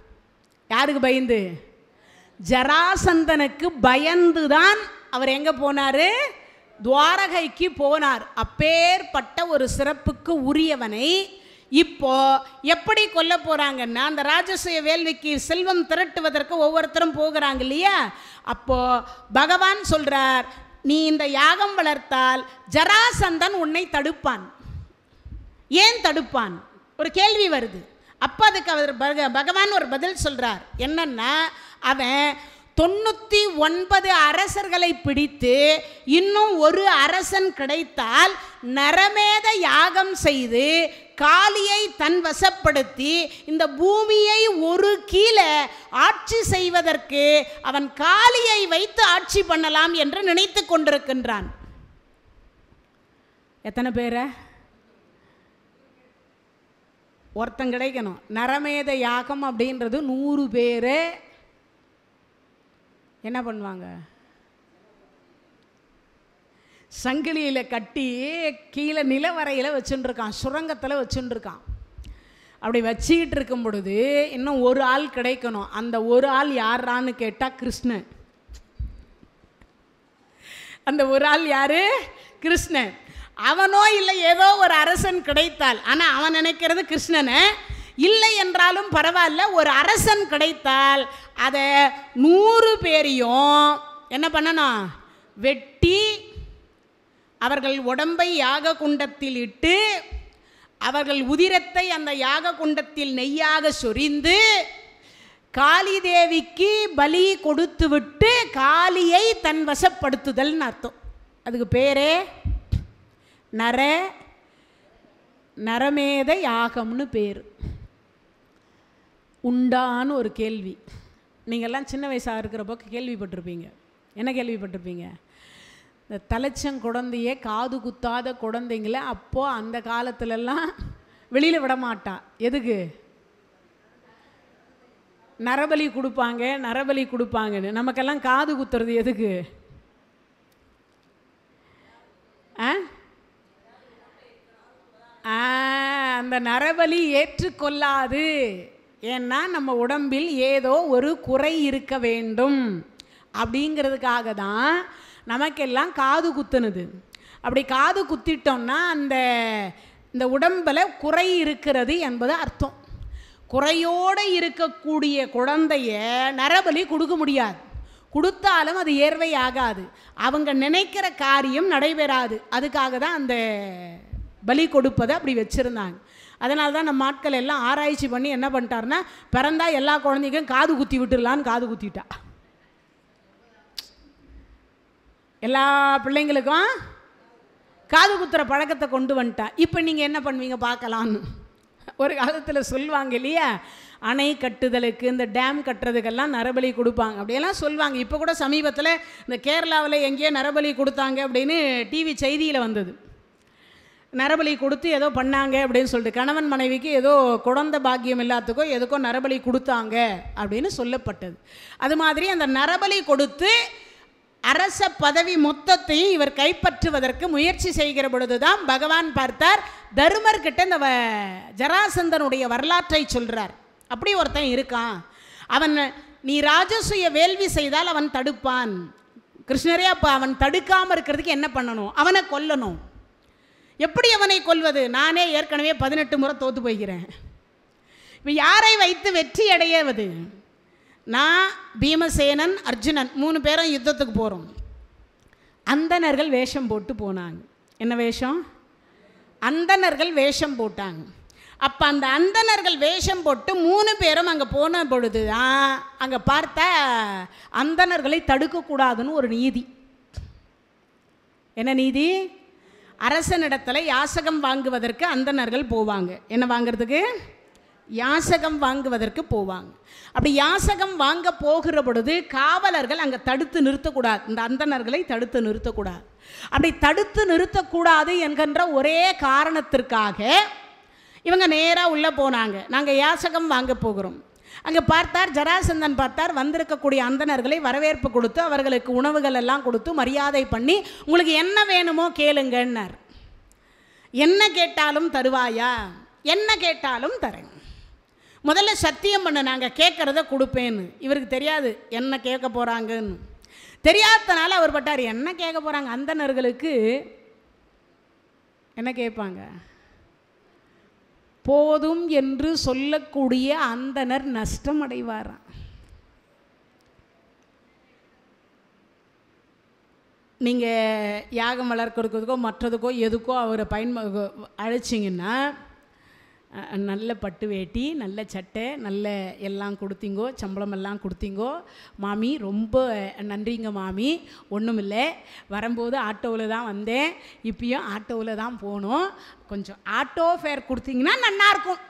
யாருக்கு பயந்து? ஜராசந்தனுக்கு பயந்து தான் அவர் எங்கே போனார்? துவாரகைக்கு போனார். அப்பேற்பட்ட ஒரு சிறப்புக்கு உரியவனை இப்போ எப்படி கொல்ல போகிறாங்கன்னா, அந்த ராஜசூய வேள்விக்கு செல்வம் திரட்டுவதற்கு ஒவ்வொருத்தரும் போகிறாங்க இல்லையா? அப்போ பகவான் சொல்கிறார், நீ இந்த யாகம் வளர்த்தால் ஜராசந்தன் உன்னை தடுப்பான். ஏன் தடுப்பான்? ஒரு கேள்வி வருது. அப்போ அதுக்கு அவர் பகவான் ஒரு பதில் சொல்கிறார். என்னன்னா, அவன் 99 அரசர்களை பிடித்து இன்னும் ஒரு அரசன் கிடைத்தால் நரமேத யாகம் செய்து காளியை தன் வசப்படுத்தி இந்த பூமியை ஒரு கீழே ஆட்சி செய்வதற்கு அவன் காளியை வைத்து ஆட்சி பண்ணலாம் என்று நினைத்து கொண்டிருக்கின்றான். எத்தனை பேரை? ஒருத்தன் கிடைக்கணும். நரமேத யாகம் அப்படின்றது 100 பேர் என்ன பண்ணுவாங்க? சங்கிலியில் கட்டி கீழே நிலவரையில் வச்சுட்டுருக்கான், சுரங்கத்தில் வச்சுட்டுருக்கான். அப்படி வச்சுக்கிட்டு இருக்கும் பொழுது இன்னும் ஒரு ஆள் கிடைக்கணும். அந்த ஒரு ஆள் யாரான்னு கேட்டால் கிருஷ்ணன். அந்த ஒரு ஆள் யாரு? கிருஷ்ணன். அவனோ இல்லை ஏதோ ஒரு அரசன் கிடைத்தால், ஆனால் அவன் நினைக்கிறது கிருஷ்ணனை. இல்லை என்றாலும் பரவாயில்ல, ஒரு அரசன் கிடைத்தால் அதை 100 பேரையும் என்ன பண்ணணும்? வெட்டி அவர்கள் உடம்பை யாக குண்டத்தில் இட்டு அவர்கள் உதிரத்தை அந்த யாக குண்டத்தில் நெய்யாக சொரிந்து காளி தேவிக்கு பலி கொடுத்து விட்டு காளியை தன் வசப்படுத்துதல்னு அர்த்தம். அதுக்கு பேரே நரமேத யாகம்னு பேர். உண்டான்னு ஒரு கேள்வி. நீங்கள்லாம் சின்ன வயசாக இருக்கிறப்போ கேள்விப்பட்டிருப்பீங்க. என்ன கேள்விப்பட்டிருப்பீங்க? இந்த தலைச்சங்குழந்தையே காது குத்தாத குழந்தைங்கள அப்போது அந்த காலத்துலலாம் வெளியில் விட மாட்டான். எதுக்கு? நரபலி கொடுப்பாங்க, நரபலி கொடுப்பாங்கன்னு. நமக்கெல்லாம் காது குத்துறது எதுக்கு? அந்த நரபலி ஏற்றுக்கொள்ளாது. ஏன்னா நம்ம உடம்பில் ஏதோ ஒரு குறை இருக்க வேண்டும் அப்படிங்கிறதுக்காக தான் நமக்கெல்லாம் காது குத்துனது. அப்படி காது குத்திட்டோம்னா இந்த உடம்பில் குறை இருக்கிறது என்பது அர்த்தம். குறையோடு இருக்கக்கூடிய குழந்தைய நரபலி கொடுக்க முடியாது. கொடுத்தாலும் அது ஏர்வை ஆகாது. அவங்க நினைக்கிற காரியம் நடைபெறாது. அதுக்காக தான் அந்த பலி கொடுப்பதை அப்படி வச்சுருந்தாங்க. அதனால தான் நம்ம ஆட்கள் எல்லாம் ஆராய்ச்சி பண்ணி என்ன பண்ணிட்டாருன்னா, பிறந்தா எல்லா குழந்தைக்கும் காது குத்தி விட்டுடலான்னு காது குத்திட்டா. எல்லா பிள்ளைங்களுக்கும் காது குத்துற பழக்கத்தை கொண்டு வந்துட்டா. இப்போ நீங்கள் என்ன பண்ணுவீங்க பார்க்கலான்னு. ஒரு காலத்தில் சொல்லுவாங்க இல்லையா, அணை கட்டுதலுக்கு இந்த டேம் கட்டுறதுக்கெல்லாம் நரபலி கொடுப்பாங்க அப்படியெல்லாம் சொல்லுவாங்க. இப்போ கூட சமீபத்தில் இந்த கேரளாவில் எங்கேயோ நரபலி கொடுத்தாங்க அப்படின்னு டிவி செய்தியில் வந்தது. நரபலி கொடுத்து ஏதோ பண்ணாங்க அப்படின்னு சொல்லிட்டு கணவன் மனைவிக்கு ஏதோ குழந்தை பாக்கியம் இல்லாததுக்கோ எதுக்கோ நரபலி கொடுத்தாங்க அப்படின்னு சொல்லப்பட்டது. அது மாதிரி அந்த நரபலி கொடுத்து அரச பதவி மொத்தத்தையும் இவர் கைப்பற்றுவதற்கு முயற்சி செய்கிற பொழுது தான் பகவான் பார்த்தார். தருமர்கிட்ட இந்த ஜராசந்தனுடைய வரலாற்றை சொல்கிறார். அப்படி ஒருத்தன் இருக்கான், அவன் நீ ராஜசூய வேள்வி செய்தால் அவன் தடுப்பான். கிருஷ்ணரே அப்போ அவன் தடுக்காமல் இருக்கிறதுக்கு என்ன பண்ணணும்? அவனை கொல்லணும். எப்படி அவனை கொல்வது? நானே ஏற்கனவே 18 முறை தோற்று போய்கிறேன். இப்போ யாரை வைத்து வெற்றி அடையவது? நான், பீமசேனன், அர்ஜுனன் 3 பேரும் யுத்தத்துக்கு போகிறோம். அந்தணர்கள் வேஷம் போட்டு போனாங்க. என்ன வேஷம்? அந்தணர்கள் வேஷம் போட்டாங்க. அப்போ அந்த அந்தணர்கள் வேஷம் போட்டு 3 பேரும் அங்கே போன பொழுது தான் அங்கே பார்த்தா அந்தணர்களை தடுக்கக்கூடாதுன்னு ஒரு நீதி. என்ன நீதி? அரசனிடத்தில் யாசகம் வாங்குவதற்கு அந்தணர்கள் போவாங்க. என்ன வாங்கிறதுக்கு? யாசகம் வாங்குவதற்கு போவாங்க. அப்படி யாசகம் வாங்க போகிற பொழுது காவலர்கள் அங்கே தடுத்து நிறுத்தக்கூடாது, இந்த அந்தணர்களை தடுத்து நிறுத்தக்கூடாது. அப்படி தடுத்து நிறுத்தக்கூடாது என்கின்ற ஒரே காரணத்திற்காக இவங்க நேராக உள்ளே போனாங்க. நாங்கள் யாசகம் வாங்க போகிறோம். அங்கே பார்த்தார், ஜராசந்தன் பார்த்தார், வந்திருக்கக்கூடிய அந்தணர்களை வரவேற்பு கொடுத்து அவர்களுக்கு உணவுகள் எல்லாம் கொடுத்து மரியாதை பண்ணி, உங்களுக்கு என்ன வேணுமோ கேளுங்கன்னார். என்ன கேட்டாலும் தருவாயா? என்ன கேட்டாலும் தரேன். முதல்ல சத்தியம் பண்ண, நாங்கள் கேட்குறத கொடுப்பேன்னு. இவருக்கு தெரியாது என்ன கேட்க போகிறாங்கன்னு. தெரியாதனால அவர் பட்டார், என்ன கேட்க போகிறாங்க? அந்தணர்களுக்கு என்ன கேட்பாங்க? போதும் என்று சொல்லக்கூடிய அந்தணர் நஷ்டம் அடைவாராம். நீங்கள் யாகம் வளர்க்கறதுக்கோ மற்றதுக்கோ எதுக்கோ அவரை அழைச்சிங்கன்னா நல்ல பட்டு வேட்டி, நல்ல சட்டை, நல்ல எல்லாம் கொடுத்தீங்கோ, சம்பளம் எல்லாம் கொடுத்தீங்கோ மாமி, ரொம்ப நன்றிங்க மாமி. ஒன்றும் இல்லை, வரும்போது ஆட்டோவில் தான் வந்தேன், இப்பயும் ஆட்டோவில் தான் போகணும், கொஞ்சம் ஆட்டோ ஃபேர் கொடுத்தீங்கன்னா நல்லாயிருக்கும்.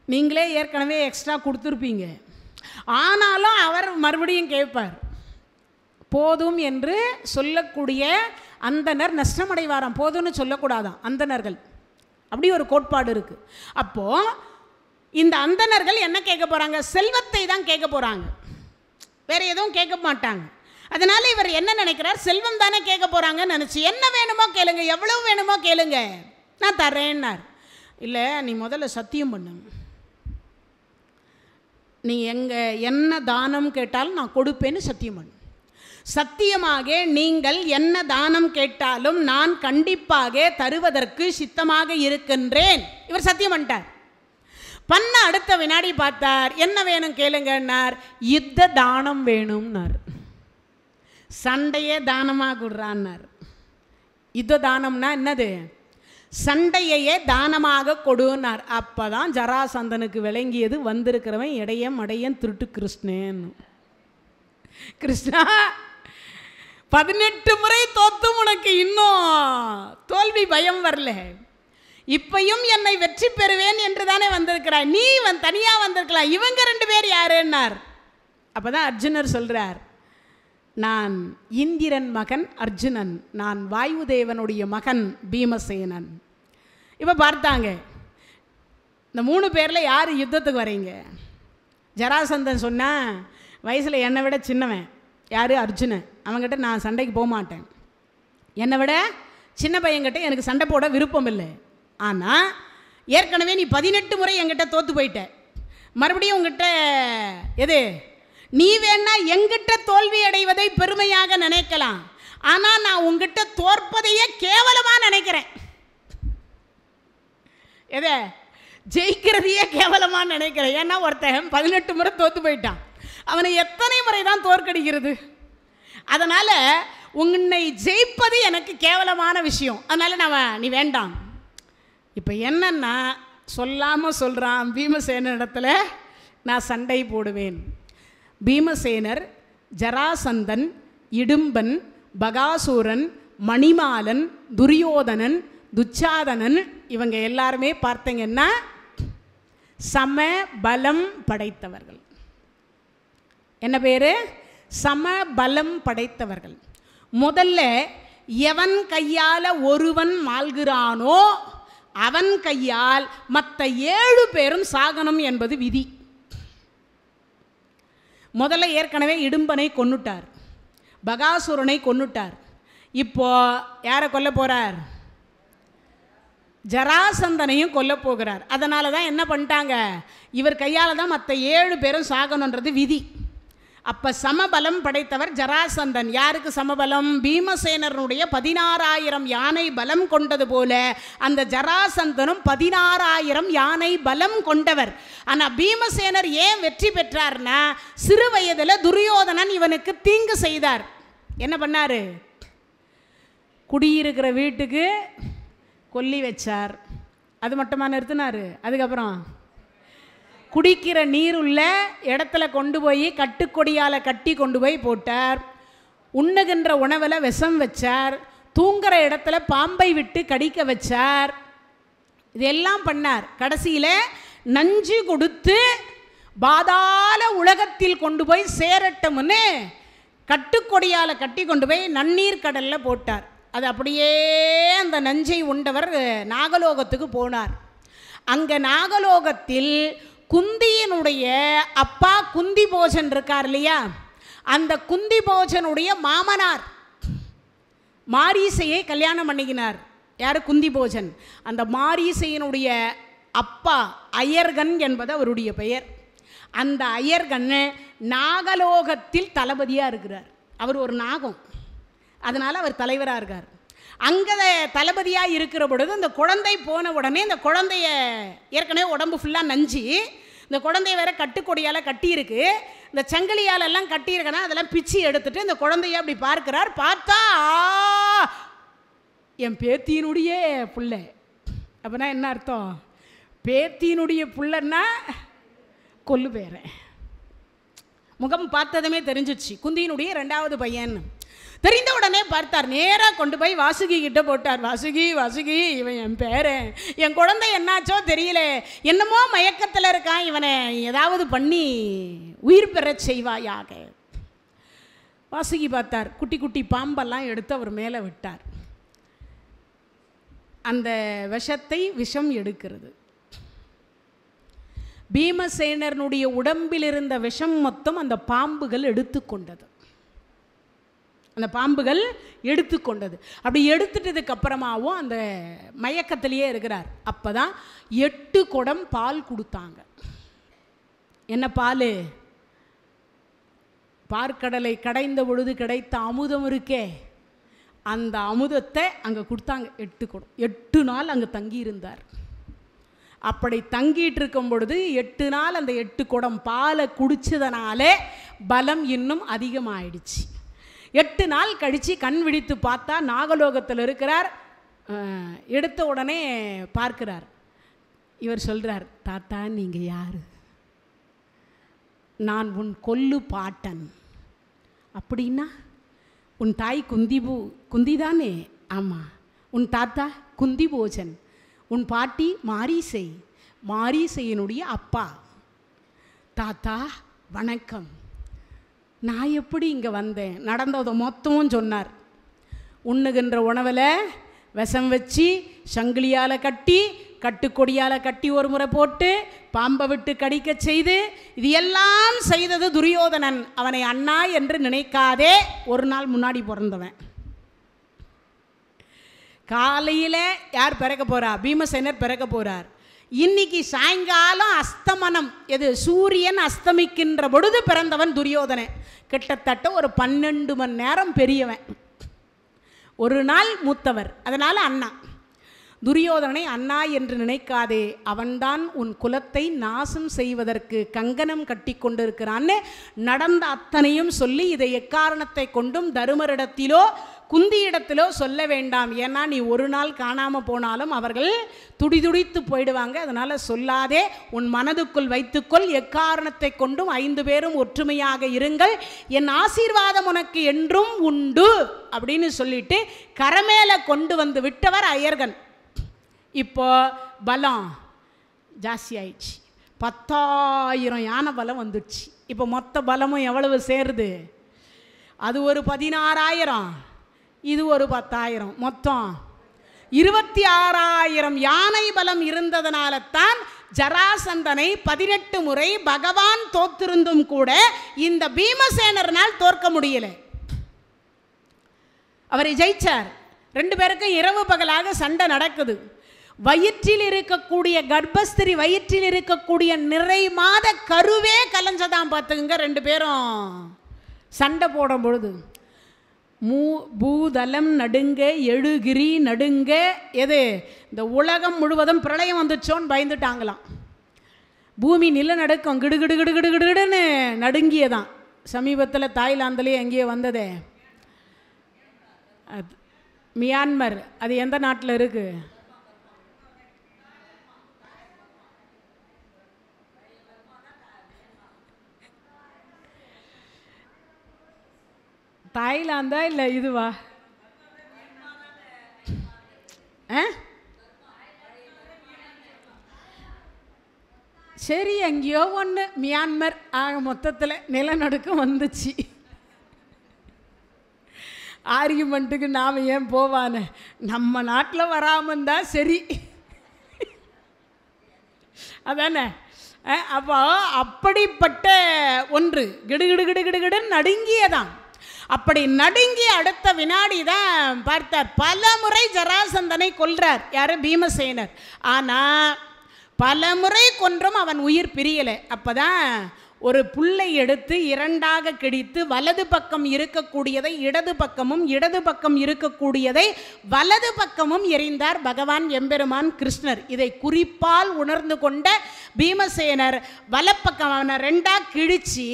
நீங்களே ஏற்கனவே எக்ஸ்ட்ரா கொடுத்துருப்பீங்க. ஆனாலும் அவர் மறுபடியும் கேட்பார். போதும் என்று சொல்லக்கூடிய அந்தணர் நஷ்டமடைவாராம். போதும்னு சொல்லக்கூடாதான் அந்தணர்கள். அப்படி ஒரு கோட்பாடு இருக்குது. அப்போது இந்த அந்தணர்கள் என்ன கேட்க போகிறாங்க? செல்வத்தை தான் கேட்க போகிறாங்க, வேறு எதுவும் கேட்க மாட்டாங்க. அதனால் இவர் என்ன நினைக்கிறார்? செல்வம் தானே கேட்க போகிறாங்கன்னு நினச்சி, என்ன வேணுமோ கேளுங்க, எவ்வளோ வேணுமோ கேளுங்க, நான் தரேன்னார். இல்லை, நீ முதல்ல சத்தியம் பண்ணு, நீ என்ன தானம் கேட்டாலும் நான் கொடுப்பேன்னு சத்தியம் பண்ணு. சத்தியமாக நீங்கள் என்ன தானம் கேட்டாலும் நான் கண்டிப்பாக தருவதற்கு சித்தமாக இருக்கின்றேன். இவர் சத்தியம் பண்ணிட்டார். பண்ண அடுத்த வினாடி பார்த்தார், என்ன வேணும் கேளுங்கன்னார். யுத்த தானம் வேணும்னார். சண்டையே தானமாக கொடுறான்னார். யுத்த தானம்னா என்னது? சண்டையையே தானமாக கொடுனார். அப்போ தான் ஜராசந்தனுக்கு விளங்கியது, வந்திருக்கிறவன் இடையன் மடையன் திருட்டு கிருஷ்ணன். கிருஷ்ணா, 18 முறை தோத்தும் உனக்கு இன்னும் தோல்வி பயம் வரல, இப்பையும் என்னை வெற்றி பெறுவேன் என்று தானே வந்திருக்கிறாய், நீ தனியாக வந்திருக்கலாம், இவங்க 2 பேர் யாருன்னார். அப்போ தான் அர்ஜுனர் சொல்கிறார், நான் இந்திரன் மகன் அர்ஜுனன், நான் வாயுதேவனுடைய மகன் பீமசேனன். இப்போ பார்த்தாங்க, இந்த 3 பேரில் யார் யுத்தத்துக்கு வரீங்க? ஜராசந்தன் சொன்னால் வயசில் என்னை விட சின்னவன் யார்? அர்ஜுனன். அவங்ககிட்ட நான் சண்டைக்கு போக மாட்டேன், என்னை விட சின்ன பையன்கிட்ட எனக்கு சண்டை போட விருப்பம் இல்லை. ஆனால் ஏற்கனவே நீ 18 முறை என்கிட்ட தோற்று போயிட்ட, மறுபடியும் உங்ககிட்ட எது? நீ வேணா எங்கிட்ட தோல்வி அடைவதை பெருமையாக நினைக்கலாம், ஆனால் நான் உங்ககிட்ட தோற்பதையே கேவலமாக நினைக்கிறேன். எதை? ஜெயிக்கிறதையே கேவலமாக நினைக்கிறேன். ஏன்னா ஒருத்தன் 18 முறை தோற்று போயிட்டான், அவனை எத்தனை முறை தான் தோற்கடிக்கிறது? அதனால் உன்னை ஜெயிப்பது எனக்கு கேவலமான விஷயம், அதனால் நீ வேண்டாம். இப்போ என்னன்னா சொல்லாமல் சொல்கிறான், பீமசேன இடத்துல நான் சண்டை போடுவேன். பீமசேனர், ஜராசந்தன், இடும்பன், பகாசூரன், மணிமாலன், துரியோதனன், துச்சாதனன், இவங்க எல்லாருமே பார்த்தீங்கன்னா சம பலம் படைத்தவர்கள். என்ன பேர்? சம பலம் படைத்தவர்கள். முதல்ல எவன் கையால் ஒருவன் மாள்கிறானோ அவன் கையால் மற்ற 7 பேரும் சாகனம் என்பது விதி. முதல்ல ஏற்கனவே இடும்பனை கொன்னுட்டார், பகாசுரனை கொன்னுட்டார், இப்போ யாரை கொல்ல போகிறார்? ஜராசந்தனையும் கொல்ல போகிறார். அதனால தான் என்ன பண்ணிட்டாங்க, இவர் கையால் தான் மற்ற 7 பேரும் சாகணுன்றது விதி. அப்போ சமபலம் படைத்தவர் ஜராசந்தன். யாருக்கு சமபலம்? பீமசேனருடைய 16,000 யானை பலம் கொண்டது போல அந்த ஜராசந்தனும் 16,000 யானை பலம் கொண்டவர். ஆனால் பீமசேனர் ஏன் வெற்றி பெற்றார்னா, சிறு வயதில் துரியோதனன் இவனுக்கு தீங்கு செய்தார். என்ன பண்ணார்? குடியிருக்கிற வீட்டுக்கு கொல்லி வச்சார். அது மட்டுமா நிறுத்தினார்? அதுக்கப்புறம் குடிக்கிற நீர் உள்ள இடத்துல கொண்டு போய் கட்டுக்கொடியால் கட்டி கொண்டு போய் போட்டார். உண்ணுகின்ற உணவில் விஷம் வச்சார். தூங்குற இடத்துல பாம்பை விட்டு கடிக்க வச்சார். இதெல்லாம் பண்ணார். கடைசியில் நஞ்சு கொடுத்து பாதாள உலகத்தில் கொண்டு போய் சேரட்டும்னு கட்டுக்கொடியால் கட்டி கொண்டு போய் நன்னீர் கடலில் போட்டார். அது அப்படியே அந்த நஞ்சை உண்டவர் நாகலோகத்துக்கு போனார். அங்கே நாகலோகத்தில் குந்தியினுடைய அப்பா குந்தி போஜன் இருக்கார் இல்லையா, அந்த குந்தி போஜனுடைய மாமனார் மாரீசையை கல்யாணம் பண்ணிக்கினார். யார்? குந்தி போஜன். அந்த மாரீசையினுடைய அப்பா அயர்கன் என்பது அவருடைய பெயர். அந்த அயர்கன் நாகலோகத்தில் தளபதியாக இருக்கிறார். அவர் ஒரு நாகம், அதனால் அவர் தலைவராக இருக்கார். அங்கே தளபதியாக இருக்கிற பொழுது இந்த குழந்தை போன உடனே இந்த குழந்தைய ஏற்கனவே உடம்பு ஃபுல்லாக நஞ்சு, இந்த குழந்தைய வேற கட்டுக்கொடியால் கட்டியிருக்கு. இந்த சங்கிலியாலெல்லாம் கட்டியிருக்கனா அதெல்லாம் பிச்சு எடுத்துட்டு இந்த குழந்தைய அப்படி பார்க்கிறார். பார்த்தா என் பேத்தியினுடைய பிள்ளை. அப்படின்னா என்ன அர்த்தம்? பேத்தியினுடைய பிள்ளைன்னா கொல்லு பேரன். முகம் பார்த்ததுமே தெரிஞ்சிச்சு குந்தியினுடைய 2வது பையன். தெரிந்த உடனே பார்த்தார். நேராக கொண்டு போய் வாசுகி கிட்ட போட்டார். வாசுகி, வாசுகி, இவன் என் பேரன், என் குழந்தை என்னாச்சோ தெரியல, என்னமோ மயக்கத்தில் இருக்கான், இவனை ஏதாவது பண்ணி உயிர் பெற செய்வாயாக. வாசுகி பார்த்தார். குட்டி குட்டி பாம்பெல்லாம் எடுத்து அவர் மேலே விட்டார். அந்த விஷத்தை விஷம் எடுக்கிறது. பீமசேனனுடைய உடம்பில் இருந்த விஷம் மொத்தம் அந்த பாம்புகள் எடுத்துக்கொண்டது. அந்த பாம்புகள் எடுத்துக்கொண்டது. அப்படி எடுத்துட்டதுக்கு அப்புறமாவும் அந்த மயக்கத்திலேயே இருக்கிறார். அப்போ தான் 8 குடம் பால் கொடுத்தாங்க. என்ன பால்? பார்க்கடலை கடைந்த பொழுது கிடைத்த அமுதம் இருக்கே, அந்த அமுதத்தை அங்கே கொடுத்தாங்க. 8 குடம். 8 நாள் அங்கே தங்கியிருந்தார். அப்படி தங்கிட்டு இருக்கும் பொழுது 8 நாள் அந்த 8 குடம் பாலை குடிச்சதனாலே பலம் இன்னும் அதிகமாயிடுச்சு. 8 நாள் கழித்து கண் விழித்து பார்த்தா நாகலோகத்தில் இருக்கிறார். எடுத்த உடனே பார்க்கிறார். இவர் சொல்கிறார், தாத்தா நீங்கள் யார்? நான் உன் கொல்லு பாட்டன். அப்படின்னா உன் தாய் குந்தி தானே? ஆமாம். உன் தாத்தா குந்தி போஜன், உன் பாட்டி மாரீசை, மாரீசையினுடைய அப்பா. தாத்தா வணக்கம். நான் எப்படி இங்கே வந்தேன்? நடந்ததை மொத்தமும் சொன்னார். உண்ணுகின்ற உணவில் விஷம் வச்சு சங்கிலியால் கட்டி கட்டுக்கொடியால் கட்டி ஒரு முறை போட்டு பாம்பை விட்டு கடிக்க செய்து இது எல்லாம் செய்தது துரியோதனன். அவனை அண்ணா என்று நினைக்காதே, ஒரு நாள் முன்னாடி பிறந்தவன். காலையில் யார் பிறக்க போறா? பீமசேனர் பிறக்க போகிறார். இன்னைக்கு சாயங்காலம் அஸ்தமனம், எது சூரியன் அஸ்தமிக்கின்ற பொழுது பிறந்தவன் துரியோதனன். கிட்டத்தட்ட ஒரு 12 மணி நேரம் பெரியவன், ஒரு நாள் மூத்தவர், அதனால் அண்ணா. துரியோதனனை அண்ணா என்று நினைக்காதே, அவன்தான் உன் குலத்தை நாசம் செய்வதற்கு கங்கணம் கட்டி கொண்டிருக்கிறான்னு நடந்த அத்தனையும் சொல்லி இதை எக்காரணத்தை கொண்டும் தருமரிடத்திலோ குந்தியிடத்திலோ சொல்ல வேண்டாம். ஏன்னா நீ ஒரு நாள் காணாமல் போனாலும் அவர்கள் துடிதுடித்து போயிடுவாங்க. அதனால் சொல்லாதே, உன் மனதுக்குள் வைத்துக்கொள். எக்காரணத்தை கொண்டும் 5 பேரும் ஒற்றுமையாக இருங்கள், என் ஆசீர்வாதம் உனக்கு என்றும் உண்டு அப்படின்னு சொல்லிட்டு கரமேல கொண்டு வந்து விட்டவர் அயர்கன். இப்போ பலம் ஜாஸ்தி ஆயிடுச்சு. 10,000 யானை பலம் வந்துடுச்சு. இப்போ மொத்த பலமும் எவ்வளவு சேருது? அது ஒரு 16,000, இது ஒரு 10,000, மொத்தம் 26,000 யானை பலம் இருந்ததனால தான் ஜராசந்தனை 18 முறை பகவான் தோத்திருந்தும் கூட இந்த பீமசேனர்னால் தோற்க முடியல. அவரை ஜெயிச்சார். 2 பேருக்கும் இரவு பகலாக சண்டை நடக்குது. வயிற்றில் இருக்கக்கூடிய கர்ப்பஸ்திரி, வயிற்றில் இருக்கக்கூடிய நிறை மாத கருவே கலைஞ்சதான் பார்த்துக்குங்க. 2 பேரும் சண்டை போடும் பொழுது பூதலம் நடுங்க எழுகிரி நடுங்க, எது இந்த உலகம் முழுவதும் பிரளயம் வந்துச்சோன்னு பயந்துட்டாங்களாம். பூமி நிலநடுக்கம் கிடுகிடு கிடுகிடு கிடுகிடுன்னு நடுங்கியதான். சமீபத்தில் தாய்லாந்துலேயே எங்கேயோ வந்ததே, அது மியான்மர், அது எந்த நாட்டில் இருக்குது? தாய்லாந்தா இல்லை இதுவா? சரி, எங்கேயோ ஒன்று மியான்மர். ஆக மொத்தத்தில் நிலநடுக்கம் வந்துச்சு. ஆர்கியூமெண்ட்டுக்கு நாம் ஏன் போவானே, நம்ம நாட்டில் வராமல் தான் சரி, அதானே? அப்போ அப்படிப்பட்ட ஒன்று கிடுகிடு கிடுகிடுகிடுன்னு நடுங்கியதான். அப்படி நடுங்கி அடுத்த வினாடி தான் பார்த்தார், பல முறை ஜராசந்தனை கொல்றார். யார்? பீமசேனர். ஆனால் பல முறை கொன்றும் அவன் உயிர் பிரியலை. அப்போ தான் ஒரு புல்லை எடுத்து இரண்டாக கிழித்து வலது பக்கம் இருக்கக்கூடியதை இடது பக்கமும், இடது பக்கம் இருக்கக்கூடியதை வலது பக்கமும் எறிந்தார் பகவான் எம்பெருமான் கிருஷ்ணர். இதை குறிப்பால் உணர்ந்து கொண்ட பீமசேனர் வலப்பக்கம் அவனை ரெண்டாக கிழிச்சு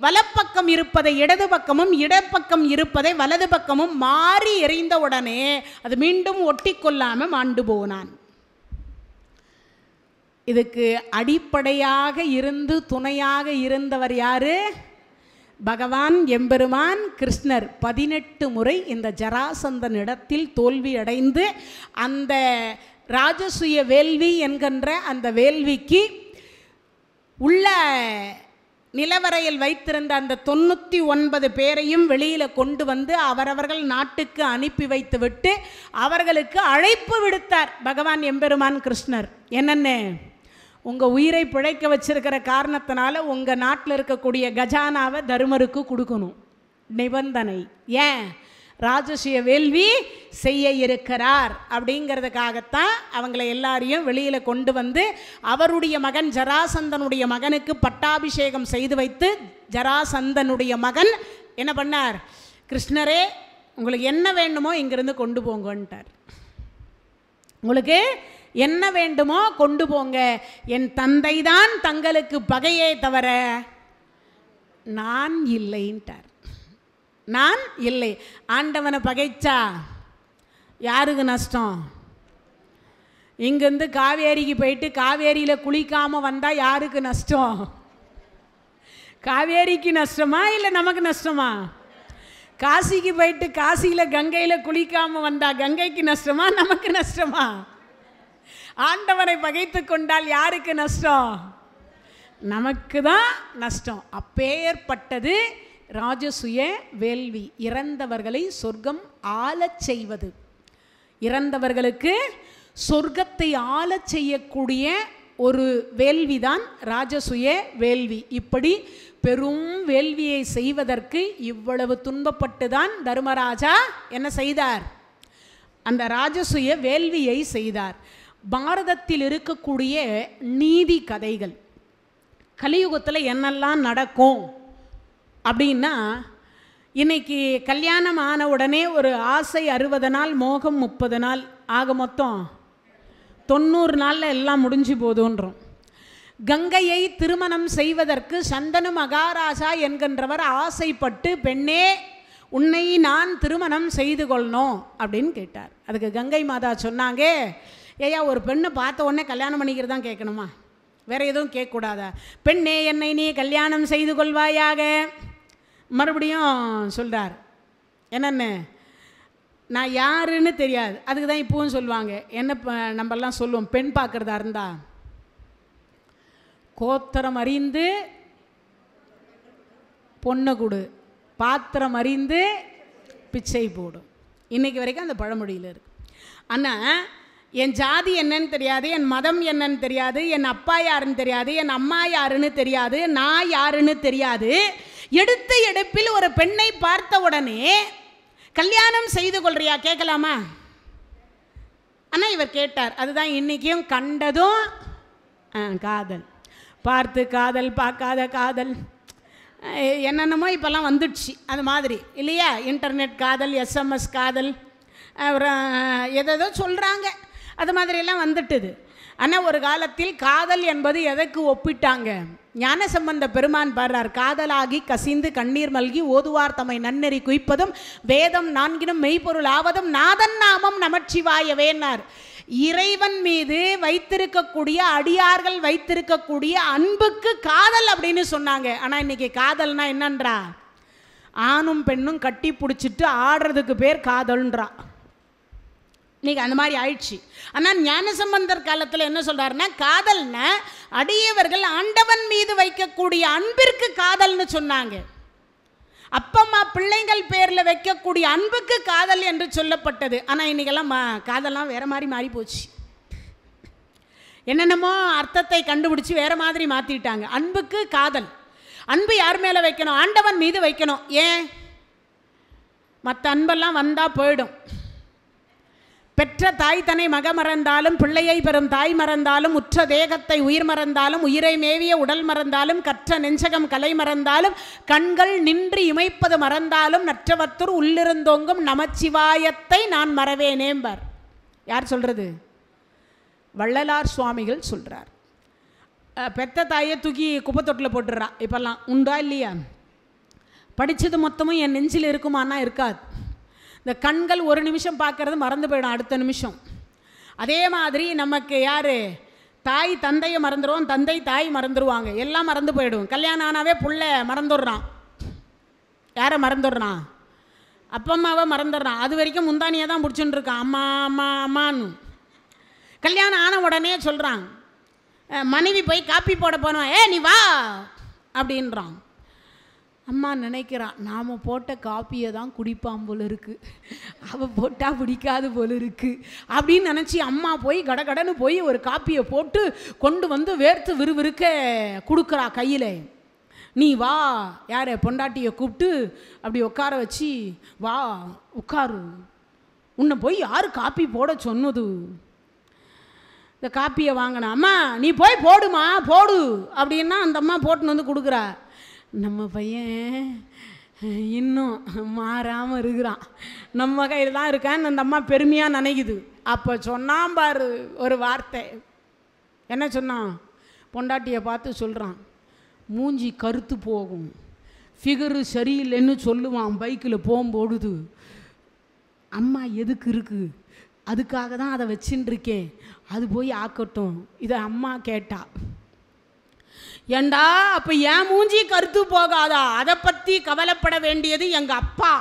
வலப்பக்கம் இருப்பதை இடது பக்கமும், இடப்பக்கம் இருப்பதை வலது பக்கமும் மாறி எறிந்த உடனே அது மீண்டும் ஒட்டி கொள்ளாமல் மாண்டு போனான். இதுக்கு அடிப்படையாக இருந்து துணையாக இருந்தவர் யாரு? பகவான் எம்பெருமான் கிருஷ்ணர். 18 முறை இந்த ஜராசந்தன் இடத்தில் தோல்வி அடைந்து அந்த ராஜசூய வேள்வி என்கின்ற அந்த வேள்விக்கு உள்ள நிலவரையில் வைத்திருந்த அந்த 99 பேரையும் வெளியில் கொண்டு வந்து அவரவர்கள் நாட்டுக்கு அனுப்பி வைத்து விட்டு அவர்களுக்கு அழைப்பு விடுத்தார் பகவான் எம்பெருமான் கிருஷ்ணர். என்னென்ன? உங்கள் உயிரை பிழைக்க வச்சிருக்கிற காரணத்தினால உங்கள் நாட்டில் இருக்கக்கூடிய கஜானாவை தருமருக்கு கொடுக்கணும் நிபந்தனை. ஏன்? ராஜசூய வேள்வி செய்ய இருக்கிறார் அப்படிங்கிறதுக்காகத்தான் அவங்கள எல்லாரையும் வெளியில் கொண்டு வந்து அவருடைய மகன் ஜராசந்தனுடைய மகனுக்கு பட்டாபிஷேகம் செய்து வைத்து ஜராசந்தனுடைய மகன் என்ன பண்ணார்? கிருஷ்ணரே, உங்களுக்கு என்ன வேண்டுமோ இங்கிருந்து கொண்டு போங்கன்ட்டார். உங்களுக்கு என்ன வேண்டுமோ கொண்டு போங்க, என் தந்தை தான் தங்களுக்கு பகையே தவிர நான் இல்லைன்ட்டார். நான் இல்லை. ஆண்டவனை பகைச்சா யாருக்கு நஷ்டம்? இங்கேருந்து காவேரிக்கு போயிட்டு காவேரியில் குளிக்காமல் வந்தால் யாருக்கு நஷ்டம்? காவேரிக்கு நஷ்டமா இல்லை நமக்கு நஷ்டமா? காசிக்கு போயிட்டு காசியில் கங்கையில் குளிக்காமல் வந்தால் கங்கைக்கு நஷ்டமா நமக்கு நஷ்டமா? ஆண்டவனை பகைத்து கொண்டால் யாருக்கு நஷ்டம்? நமக்கு தான் நஷ்டம். அப்பேற்பட்டது ராஜசூய வேள்வி. இறந்தவர்களை சொர்க்கம் ஆளச் செய்வது, இறந்தவர்களுக்கு சொர்க்கத்தை ஆளச் செய்யக்கூடிய ஒரு வேள்விதான் ராஜசூய வேள்வி. இப்படி பெரும் வேள்வியை செய்வதற்கு இவ்வளவு துன்பப்பட்டு தான் தர்மராஜா என்ன செய்தார்? அந்த ராஜசூய வேள்வியை செய்தார். பாரதத்தில் இருக்கக்கூடிய நீதி கதைகள், கலியுகத்தில் என்னெல்லாம் நடக்கும் அப்படின்னா, இன்னைக்கு கல்யாணம் ஆன உடனே ஒரு ஆசை 60 நாள், மோகம் 30 நாள், ஆக மொத்தம் 90 நாளில் எல்லாம் முடிஞ்சு போதுன்றோம். கங்கையை திருமணம் செய்வதற்கு சந்தனு மகாராஜா என்கின்றவர் ஆசைப்பட்டு, பெண்ணே உன்னை நான் திருமணம் செய்து கொள்ளணும் அப்படின்னு கேட்டார். அதுக்கு கங்கை மாதா சொன்னாங்க, ஏயா ஒரு பெண்ணை பார்த்த உடனே கல்யாணம் பண்ணிக்கிறது தான் கேட்கணுமா? வேற எதுவும் கேட்கக்கூடாதா? பெண்ணே என்னை நீ கல்யாணம் செய்து கொள்வாயாக. மறுபடியும் சொல்கிறார், என்னென்ன நான் யாருன்னு தெரியாது. அதுக்கு தான் இப்போவும் சொல்லுவாங்க, என்ன நம்மெல்லாம் சொல்லுவோம், பெண் பார்க்குறதா இருந்தா கோத்திரம் அறிந்து பொண்ணை கொடு, பாத்திரம் அறிந்து பிச்சை போடும். இன்றைக்கி வரைக்கும் அந்த பழமொழியில் இருக்கு. ஆனால் என் ஜாதி என்னன்னு தெரியாது, என் மதம் என்னன்னு தெரியாது, என் அப்பா யாருன்னு தெரியாது, என் அம்மா யாருன்னு தெரியாது, நான் யாருன்னு தெரியாது, எடுத்த எடுப்பில் ஒரு பெண்ணை பார்த்த உடனே கல்யாணம் செய்து கொள்றியா கேட்கலாமா? ஆனால் இவர் கேட்டார். அதுதான் இன்றைக்கும் கண்டதும் காதல், பார்த்து காதல், பார்க்காத காதல், என்னென்னமோ இப்போல்லாம் வந்துடுச்சு அது மாதிரி இல்லையா? இன்டர்நெட் காதல், எஸ்எம்எஸ் காதல், அப்புறம் எதோ சொல்கிறாங்க, அது மாதிரியெல்லாம் வந்துட்டுது. ஆனால் ஒரு காலத்தில் காதல் என்பது எதற்கு ஒப்பிட்டாங்க? ஞானசம்பந்த பெருமான் பாடுறார், காதலாகி கசிந்து கண்ணீர் மல்கி ஓதுவார் தம்மை நன்னெறி குய்ப்பதும் வேதம் நான்கினும் மெய்ப்பொருள் ஆவதும் நாதன் நாமம் நமச்சிவாயவேன்னார். இறைவன் மீது வைத்திருக்கக்கூடிய அடியார்கள் வைத்திருக்கக்கூடிய அன்புக்கு காதல் அப்படின்னு சொன்னாங்க. ஆனால் இன்னைக்கு காதல்னா என்னன்றா? ஆணும் பெண்ணும் கட்டி பிடிச்சிட்டு ஆடுறதுக்கு பேர் காதல்ன்றா. இன்னைக்கு அந்த மாதிரி ஆயிடுச்சு. ஆனால் ஞானசம்பந்தர் காலத்தில் என்ன சொல்றாருன்னா, காதல்னா அடியவர்கள் ஆண்டவன் மீது வைக்கக்கூடிய அன்பிற்கு காதல்னு சொன்னாங்க. அப்பம்மா பிள்ளைங்கள் பேரில் வைக்கக்கூடிய அன்புக்கு காதல் என்று சொல்லப்பட்டது. ஆனால் இன்றைக்கெல்லாம் காதல்லாம் வேறு மாதிரி மாறி போச்சு. என்னென்னமோ அர்த்தத்தை கண்டுபிடிச்சி வேறு மாதிரி மாற்றிட்டாங்க. அன்புக்கு காதல். அன்பு யார் மேலே வைக்கணும்? ஆண்டவன் மீது வைக்கணும். ஏன்? மற்ற அன்பெல்லாம் வந்தால் போயிடும். பெற்ற தாய் தன்னை மக மறந்தாலும், பிள்ளையை பெறும் தாய் மறந்தாலும், உற்ற தேகத்தை உயிர் மறந்தாலும், உயிரை மேவிய உடல் மறந்தாலும், கற்ற நெஞ்சகம் கலை மறந்தாலும், கண்கள் நின்று இமைப்பது மறந்தாலும், நற்றவத்தூர் உள்ளிருந்தோங்கும் நமச்சிவாயத்தை நான் மறவேனேம்பார். யார் சொல்கிறது? வள்ளலார் சுவாமிகள் சொல்கிறார். பெத்த தாயை தூக்கி குப்பத்தொட்டில் போட்டுடுறா. இப்போல்லாம் உண்டா இல்லையா? படித்தது மொத்தமும் என் நெஞ்சில் இருக்குமானா இருக்காது. இந்த கண்கள் ஒரு நிமிஷம் பார்க்கறது மறந்து போயிடும் அடுத்த நிமிஷம். அதே மாதிரி நமக்கு யார்? தாய் தந்தையை மறந்துடுவோம், தந்தை தாய் மறந்துடுவாங்க, எல்லாம் மறந்து போயிடும். கல்யாணம் ஆனாவே புள்ள மறந்துடுறான். யாரை மறந்துடுறான்? அப்பம்மாவை மறந்துடுறான். அது வரைக்கும் முந்தானியை தான் பிடிச்சுட்டு இருக்கான், அம்மா அம்மா அம்மான்னு. கல்யாணம் ஆன உடனே சொல்கிறான், மனைவி போய் காப்பி போட போனோம், நீ வா அப்படின்றான். அம்மா நினைக்கிறான், நாம் போட்ட காப்பியை தான் குடிப்பான் போல இருக்குது, அவள் போட்டால் பிடிக்காது போல இருக்குது அப்படின்னு நினச்சி அம்மா போய் கடகடன்னு போய் ஒரு காப்பியை போட்டு கொண்டு வந்து வேர்த்து விறுவிறுக்க கொடுக்குறா கையில். நீ வா, யாரை? பொண்டாட்டியை கூப்பிட்டு அப்படி உட்கார வச்சு, வா உட்காரு, உன்னை போய் யார் காப்பி போட சொன்னது? இந்த காப்பியை வாங்கினா, அம்மா நீ போய் போடுமா போடு அப்படின்னா அந்த அம்மா போட்டுன்னு வந்து கொடுக்குறா. நம்ம பையன் இன்னும் மாறாமல் இருக்கிறான், நம்ம கையில் தான் இருக்கான்னு அந்த அம்மா பெருமையாக நினைக்குது. அப்போ சொன்னான் பாரு ஒரு வார்த்தை. என்ன சொன்னான்? பொண்டாட்டியை பார்த்து சொல்கிறான், மூஞ்சி கருத்து போகும், ஃபிகரு சரியில்லைன்னு சொல்லுவான் பைக்கில் போகும்பொழுது. அம்மா எதுக்கு இருக்குது? அதுக்காக தான் அதை வச்சுன்னு இருக்கேன், அது போய் ஆக்கட்டும். இதை அம்மா கேட்டா. ஏண்டா அப்போ ஏன் மூஞ்சி கருத்து போகாதா? அதை பற்றி கவலைப்பட வேண்டியது எங்கள் அப்பா,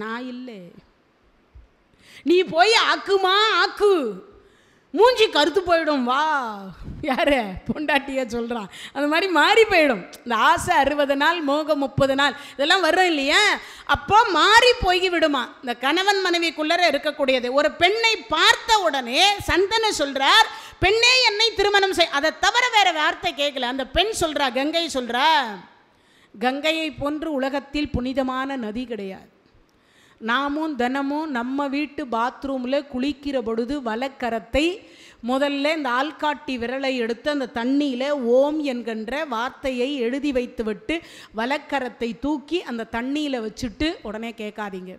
நான் இல்லை. நீ போய் ஆக்குமா ஆக்கு, மூஞ்சி கருத்து போயிடும் வா. யாரு? பொண்டாட்டிய சொல்கிறான். அந்த மாதிரி மாறி போயிடும். இந்த ஆசை 60 நாள், மோகம் 30 நாள், இதெல்லாம் வரும் இல்லையா? அப்போ மாறி போய் விடுமா. இந்த கணவன் மனைவிக்குள்ளே இருக்கக்கூடியது. ஒரு பெண்ணை பார்த்த உடனே சந்தன சொல்கிறார், பெண்ணே என்னை திருமணம் செய். அதை தவிர வேற வார்த்தை கேட்கல. அந்த பெண் சொல்கிறா, கங்கை சொல்கிறா, கங்கையை போன்று உலகத்தில் புனிதமான நதி கிடையாது. நாமும் தினமும் நம்ம வீட்டு பாத்ரூமில் குளிக்கிற பொழுது வலக்கரத்தை முதல்ல இந்த ஆள்காட்டி விரலை எடுத்து அந்த தண்ணியில் ஓம் என்கின்ற வார்த்தையை எழுதி வைத்து விட்டு வலக்கரத்தை தூக்கி அந்த தண்ணியில் வச்சுட்டு உடனே கேட்காதீங்க,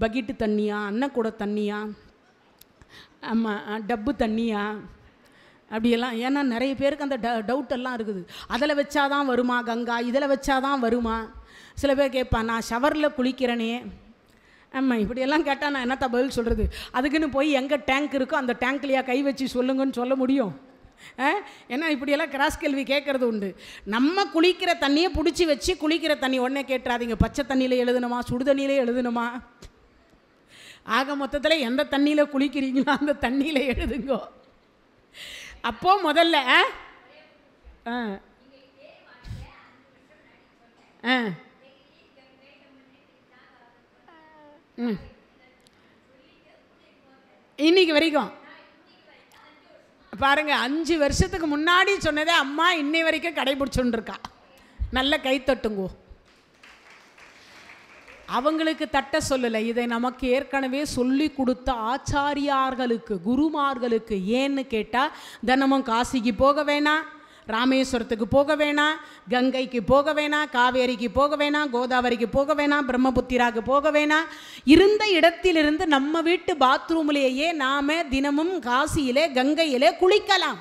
பக்கெட்டு தண்ணியா, அன்னக்கூட தண்ணியா, ஆமாம் டப்பு தண்ணியா அப்படியெல்லாம். ஏன்னா நிறைய பேருக்கு அந்த டவுட்டெல்லாம் இருக்குது. அதில் வச்சாதான் வருமா கங்கா, இதில் வச்சாதான் வருமா? சில பேர் கேட்பான், நான் ஷவரில் குளிக்கிறேனே. ஆமாம், இப்படியெல்லாம் கேட்டால் நான் என்னத்த பதில் சொல்கிறது? அதுக்குன்னு போய் எங்கே டேங்க் இருக்கோ அந்த டேங்க்லையா கை வச்சு சொல்லுங்கன்னு சொல்ல முடியும்? ஏன்னா இப்படியெல்லாம் கிராஸ் கேள்வி கேட்குறது உண்டு. நம்ம குளிக்கிற தண்ணியை பிடிச்சி வச்சு குளிக்கிற தண்ணி உடனே கேட்டுறாதீங்க, பச்சை தண்ணியில் எழுதணுமா சுடு தண்ணியிலே எழுதணுமா? ஆக மொத்தத்தில் எந்த தண்ணியில் குளிக்கிறீங்களோ அந்த தண்ணியில் எழுதுங்கோ. அப்போது முதல்ல இன்னைக்கு வரைக்கும் பாருங்க, 5 வருஷத்துக்கு முன்னாடி சொன்னதே அம்மா இன்னை வரைக்கும் கடைபிடிச்சுன்னு இருக்கா. நல்ல கை தட்டுங்கோ. அவங்களுக்கு தட்ட சொல்லலை, இதை நமக்கு ஏற்கனவே சொல்லி கொடுத்த ஆச்சாரியார்களுக்கு, குருமார்களுக்கு. ஏன்னு கேட்டால், தினமும் காசிக்கு போக வேணாம், ராமேஸ்வரத்துக்கு போக வேணாம், கங்கைக்கு போக வேணாம், காவேரிக்கு போக வேணாம், கோதாவரிக்கு போக வேணாம், பிரம்மபுத்திராக்கு போக வேணாம். இருந்த இடத்திலிருந்து நம்ம வீட்டு பாத்ரூம்லேயே நாம் தினமும் காசியிலே கங்கையிலே குளிக்கலாம்.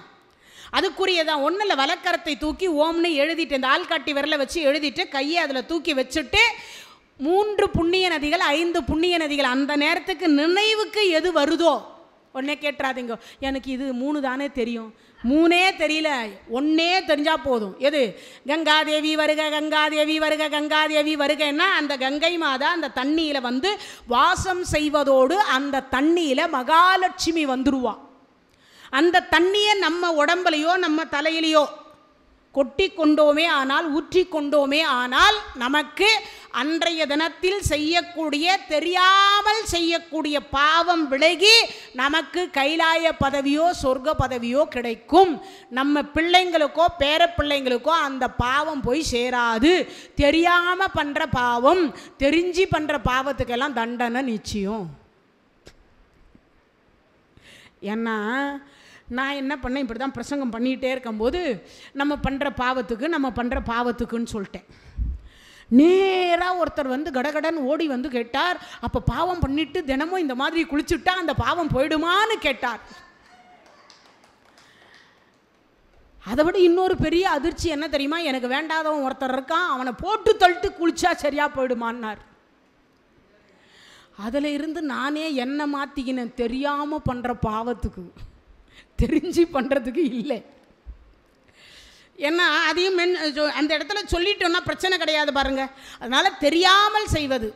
அதுக்குரியதான் ஒன்றும் இல்லை, வலக்கரத்தை தூக்கி ஓம்னு எழுதிட்டு, இந்த ஆள்காட்டி விரலை வச்சு எழுதிட்டு கையை அதில் தூக்கி வச்சுட்டு 3 புண்ணிய நதிகள் 5 புண்ணிய நதிகள் அந்த நேரத்துக்கு நினைவுக்கு எது வருதோ ஒன்றே கேட்டுறாதீங்க. எனக்கு இது 3 தானே தெரியும், 3 தெரியல, 1 தெரிஞ்சால் போதும். எது? கங்காதேவி வருக, கங்காதேவி வருக, கங்காதேவி வருகன்னா அந்த கங்கை மாதா அந்த தண்ணியில் வந்து வாசம் செய்வதோடு அந்த தண்ணியில் மகாலட்சுமி வந்துருவா. அந்த தண்ணியை நம்ம உடம்புலையோ நம்ம தலையிலையோ கொட்டி கொண்டோமே ஆனால், ஊற்றி கொண்டோமே ஆனால், நமக்கு அன்றைய தினத்தில் செய்யக்கூடிய தெரியாமல் செய்யக்கூடிய பாவம் விலகி நமக்கு கைலாய பதவியோ சொர்க்க பதவியோ கிடைக்கும். நம்ம பிள்ளைங்களுக்கோ பேர பிள்ளைங்களுக்கோ அந்த பாவம் போய் சேராது. தெரியாமல் பண்ணுற பாவம், தெரிஞ்சு பண்ணுற பாவத்துக்கெல்லாம் தண்டனை நிச்சயம். ஏன்னா நான் என்ன பண்ணேன், இப்படி தான் பிரசங்கம் பண்ணிகிட்டே இருக்கும்போது நம்ம பண்ணுற பாவத்துக்குன்னு சொல்லிட்டேன். நேராக ஒருத்தர் வந்து கடகடன் ஓடி வந்து கேட்டார், அப்போ பாவம் பண்ணிட்டு தினமும் இந்த மாதிரி குளிச்சுட்டா அந்த பாவம் போயிடுமான்னு கேட்டார். அதை விட இன்னொரு பெரிய அதிர்ச்சி என்ன தெரியுமா? எனக்கு வேண்டாதவன் ஒருத்தர் இருக்கான், அவனை போட்டு தள்ளிட்டு குளிச்சா சரியா போயிடுமான்னார். அதில் இருந்து நானே என்ன மாற்றிக்கினேன், தெரியாமல் பண்ணுற பாவத்துக்கு, தெரிஞ்சு பண்ணுறதுக்கு இல்லை. ஏன்னா அதையும் அந்த இடத்துல சொல்லிட்டோன்னா பிரச்சனை கிடையாது பாருங்கள். அதனால் தெரியாமல் செய்வது.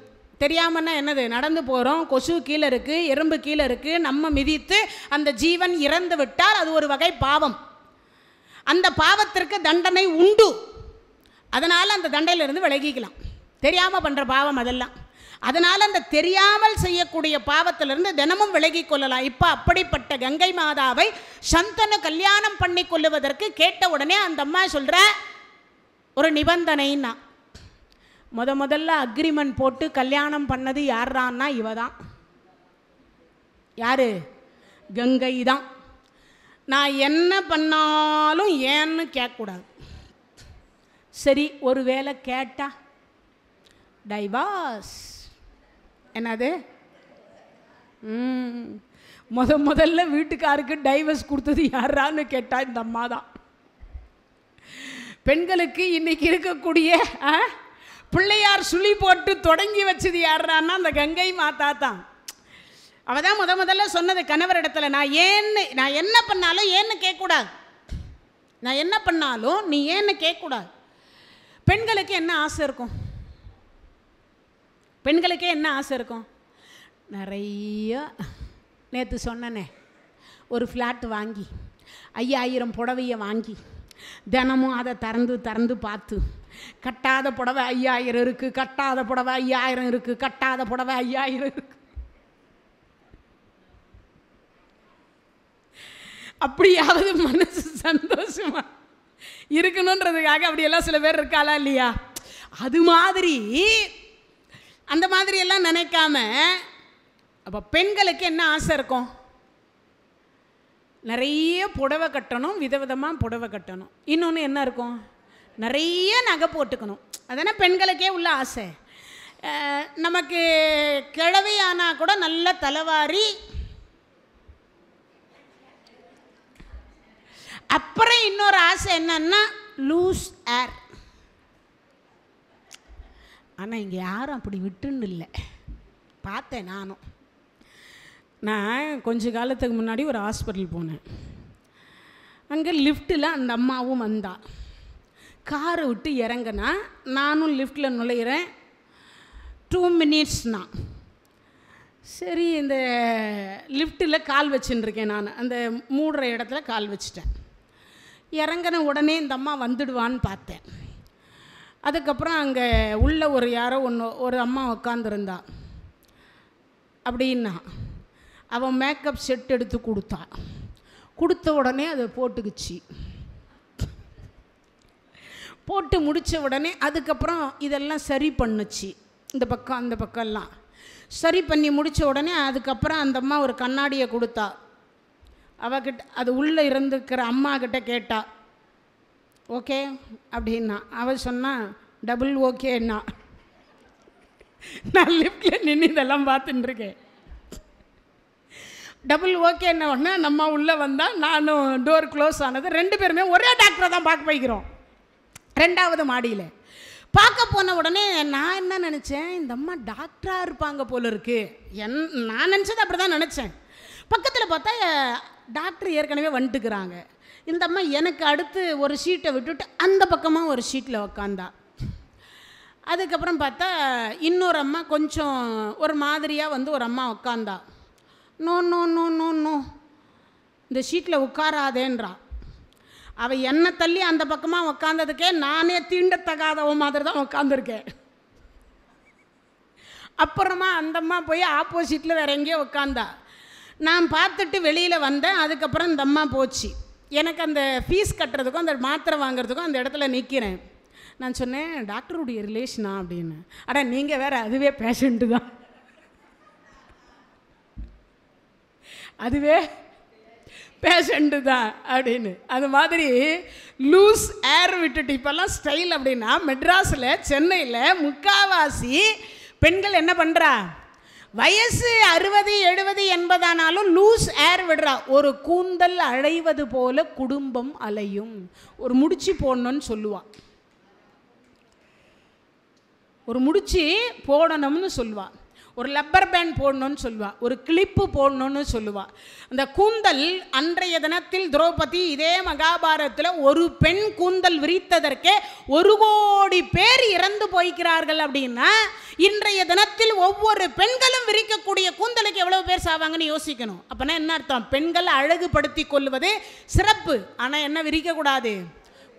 தெரியாமல்னா என்னது? நடந்து போகிறோம், கொசு கீழே இருக்குது, எறும்பு கீழே இருக்குது, நம்ம மிதித்து அந்த ஜீவன் இறந்து விட்டால் அது ஒரு வகை பாவம். அந்த பாவத்திற்கு தண்டனை உண்டு. அதனால் அந்த தண்டையிலிருந்து விலகிக்கலாம். தெரியாமல் பண்ணுற பாவம் அதெல்லாம். அதனால் அந்த தெரியாமல் செய்யக்கூடிய பாவத்திலிருந்து தினமும் விலகி கொள்ளலாம். இப்போ அப்படிப்பட்ட கங்கை மாதாவை சந்தனு கல்யாணம் பண்ணி கொள்ளுவதற்கு கேட்ட உடனே அந்த அம்மா சொல்கிற ஒரு நிபந்தனைன்னா, முதல்ல அக்ரிமெண்ட் போட்டு கல்யாணம் பண்ணது யாரான்னா இவ தான். யார்? கங்கை தான். நான் என்ன பண்ணாலும் ஏன்னு கேட்கக்கூடாது. சரி, ஒரு வேளை கேட்டா டைவார்ஸ். என்னது? முதல்ல வீட்டுக்காருக்கு டைவர்ஸ் கொடுத்தது யாரான்னு கேட்டா இந்த அம்மா தான். பெண்களுக்கு இன்னைக்கு இருக்கக்கூடிய பிள்ளையார் சுழி போட்டு தொடங்கி வச்சது யாரான்னா அந்த கங்கை மாதா தான். அவள் தான் முதல்ல சொன்னது கணவர் இடத்துல, நான் என்ன பண்ணாலும் ஏன்னு கேட்கக்கூடாது, நான் என்ன பண்ணாலும் நீ ஏன்னு கேட்கக்கூடாது. பெண்களுக்கு என்ன ஆசை இருக்கும்? பெண்களுக்கே என்ன ஆசை இருக்கும்? நிறைய, நேற்று சொன்னனே, ஒரு ஃப்ளாட் வாங்கி 5000 புடவையை வாங்கி தினமும் அதை திறந்து பார்த்து, கட்டாத புடவை 5000 இருக்குது, கட்டாத புடவை 5000 இருக்குது, கட்டாத புடவை 5000 இருக்குது. அப்படியாவது மனசு சந்தோஷமா இருக்கணுன்றதுக்காக அப்படியெல்லாம் சில பேர் இருக்காளா இல்லையா? அது மாதிரி அந்த மாதிரி எல்லாம் நினைக்காம, அப்போ பெண்களுக்கு என்ன ஆசை இருக்கும்? நிறைய புடவை கட்டணும், விதவிதமாக புடவை கட்டணும். இன்னொன்று என்ன இருக்கும்? நிறைய நகை போட்டுக்கணும். அதானே பெண்களுக்கே உள்ள ஆசை. நமக்கு கிழவி ஆனால் கூட நல்ல தலைவாரி, அப்புறம் இன்னொரு ஆசை என்னன்னா லூஸ் ஏர். ஆனால் இங்கே யாரும் அப்படி விட்டுன்னு இல்லை. பார்த்தேன் நானும். நான் கொஞ்ச காலத்துக்கு முன்னாடி ஒரு ஹாஸ்பிட்டல் போனேன். அங்கே லிஃப்ட்டில் அந்த அம்மாவும் வந்தா. காரை விட்டு இறங்கினா நானும் லிஃப்ட்டில் நுழையிறேன். 2 மினிட்ஸ்னா சரி, இந்த லிஃப்ட்டில் கால் வச்சுட்டுருக்கேன். நான் அந்த மூடுற இடத்துல கால் வச்சுட்டேன். இறங்கின உடனே இந்த அம்மா வந்துடுவான்னு பார்த்தேன். அதுக்கப்புறம் அங்கே உள்ள ஒரு அம்மா உட்காந்துருந்தா. அப்படின்னா அவன் மேக்கப் செட் எடுத்து கொடுத்த உடனே அதை போட்டுக்குச்சு. போட்டு முடித்த உடனே அதுக்கப்புறம் இதெல்லாம் சரி பண்ணுச்சு. இந்த பக்கம் அந்த பக்கம்லாம் சரி பண்ணி முடித்த உடனே அதுக்கப்புறம் அந்த அம்மா ஒரு கண்ணாடியை கொடுத்தா. அவகிட்ட அது உள்ளே இருந்துக்கிற அம்மா கிட்ட கேட்டா, ஓகே அப்படின்னா. அவள் சொன்னான் டபுள் ஓகேன்னா. நான் லிஃப்டில் நின்று இதெல்லாம் பார்த்துட்டுருக்கேன். டபுள் ஓகேன்ன உடனே நம்ம உள்ளே வந்தால் நானும் டோர் க்ளோஸ் ஆனது. 2 பேருமே ஒரே டாக்டரை தான் பார்க்க போய்க்கிறோம். 2வது மாடியில் பார்க்க போன உடனே நான் என்ன நினச்சேன், இந்த அம்மா டாக்டராக இருப்பாங்க போல இருக்கு. நான் நினச்சது அப்படி தான் நினச்சேன். பக்கத்தில் பார்த்தா டாக்டர் ஏற்கனவே வந்துட்டுக்கிறாங்க. இந்த அம்மா எனக்கு அடுத்து ஒரு ஷீட்டை விட்டுட்டு அந்த பக்கமாக ஒரு ஷீட்டில் உக்காந்தா. அதுக்கப்புறம் பார்த்தா இன்னொரு அம்மா கொஞ்சம் ஒரு மாதிரியாக வந்து ஒரு அம்மா உக்காந்தா. No no no no no இந்த ஷீட்டில் உட்காராதேன்றா. அவள் என்னை தள்ளி அந்த பக்கமாக உக்காந்ததுக்கே நானே தீண்டத்தகாதவ மாதிரி தான் உக்காந்துருக்கேன். அப்புறமா அந்தம்மா போய் ஆப்போசிட்டில் வேறு எங்கேயோ உட்காந்தா. நான் பார்த்துட்டு வெளியில் வந்தேன். அதுக்கப்புறம் இந்த அம்மா போச்சு. எனக்கு அந்த ஃபீஸ் கட்டுறதுக்கும் அந்த மாத்திரை வாங்குறதுக்கும் அந்த இடத்துல நிற்கிறேன். நான் சொன்னேன் டாக்டருடைய ரிலேஷனா அப்படின்னு. அட நீங்கள் வேறு அதுவே பேஷண்ட்டு தான், அதுவே பேஷண்ட்டு தான் அப்படின்னு. அது மாதிரி லூஸ் ஏர் விட்டுட்டு இப்போல்லாம் ஸ்டைல் அப்படின்னா மெட்ராஸில் சென்னையில் முக்காவாசி பெண்கள் என்ன பண்ணுறா, வயசு 60 70 80 ஆனாலும் லூஸ் ஏர் விடுறா. ஒரு கூந்தல் அழைவது போல குடும்பம் அலையும். ஒரு முடிச்சு போடணும்னு சொல்லுவாள், ஒரு முடிச்சு போடணும்னு சொல்லுவாள், ஒரு லப்பர் பேண்ட் போடணும்னு சொல்லுவாள், ஒரு கிளிப்பு போடணும்னு சொல்லுவாள். அந்த கூந்தல் அன்றைய தினத்தில் திரௌபதி இதே மகாபாரதத்தில் ஒரு பெண் கூந்தல் விரித்ததற்கே 1 கோடி பேர் இறந்து போய்க்கிறார்கள். அப்படின்னா இன்றைய தினத்தில் ஒவ்வொரு பெண்களும் விரிக்கக்கூடிய கூந்தலுக்கு எவ்வளவு பேர் சாவாங்கன்னு யோசிக்கணும். அப்போனா என்ன அர்த்தம், பெண்கள் அழகுபடுத்தி கொள்வது சிறப்பு, ஆனால் என்ன விரிக்கக்கூடாது,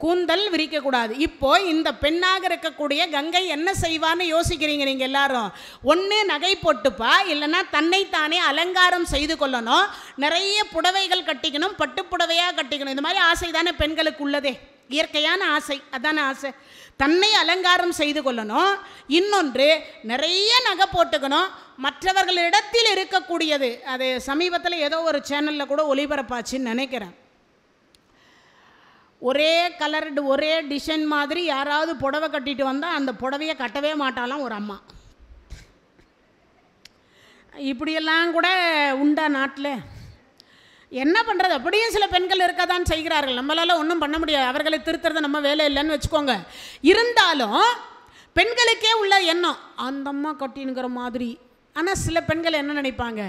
கூந்தல் விரிக்கக்கூடாது. இப்போ இந்த பெண்ணாக இருக்கக்கூடிய கங்கை என்ன செய்வான்னு யோசிக்கிறீங்க நீங்கள் எல்லாரும்? ஒன்று நகை போட்டுப்பா, இல்லைன்னா தன்னைத்தானே அலங்காரம் செய்து கொள்ளணும், நிறைய புடவைகள் கட்டிக்கணும், பட்டுப்புடவையாக கட்டிக்கணும். இந்த மாதிரி ஆசை தானே பெண்களுக்கு உள்ளதே, இயற்கையான ஆசை. அதான ஆசை, தன்னை அலங்காரம் செய்து கொள்ளணும். இன்னொன்று நிறைய நகை போட்டுக்கணும், மற்றவர்களிடத்தில் இருக்கக்கூடியது. அது சமீபத்தில் ஏதோ ஒரு சேனலில் கூட ஒளிபரப்பாச்சுன்னு நினைக்கிறேன். ஒரே கலர்டு ஒரே டிசைன் மாதிரி யாராவது புடவை கட்டிட்டு வந்தால் அந்த புடவையை கட்டவே மாட்டாலாம் ஒரு அம்மா. இப்படியெல்லாம் கூட உண்டா நாட்டில்? என்ன பண்ணுறது, அப்படியும் சில பெண்கள் இருக்க தான் செய்கிறார்கள். நம்மளால் ஒன்றும் பண்ண முடியாது, அவர்களை திருத்துறது நம்ம வேலை இல்லைன்னு வச்சுக்கோங்க. இருந்தாலும் பெண்களுக்கே உள்ள எண்ணம் அந்த அம்மா கட்டினுங்கிற மாதிரி. ஆனால் சில பெண்கள் என்ன நினைப்பாங்க,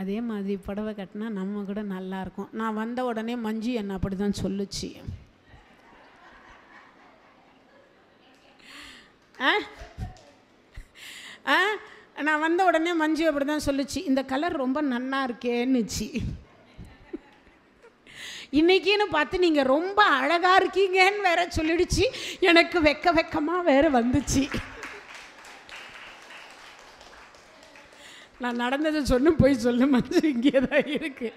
அதே மாதிரி புடவை கட்டினா நம்ம கூட நல்லாயிருக்கும். நான் வந்த உடனே மஞ்சு என்ன அப்படி தான் சொல்லுச்சு. நான் வந்த உடனே மஞ்சு அப்படி தான் சொல்லுச்சு, இந்த கலர் ரொம்ப நன்னா இருக்கேன்னுச்சு. இன்னைக்குன்னு பார்த்து நீங்கள் ரொம்ப அழகாக இருக்கீங்கன்னு வேற சொல்லிடுச்சு. எனக்கு வெக்கமாக வேற வந்துச்சு. நான் நடந்ததை சொன்ன போய் சொல்ல மஞ்சு இங்கே தான் இருக்கு.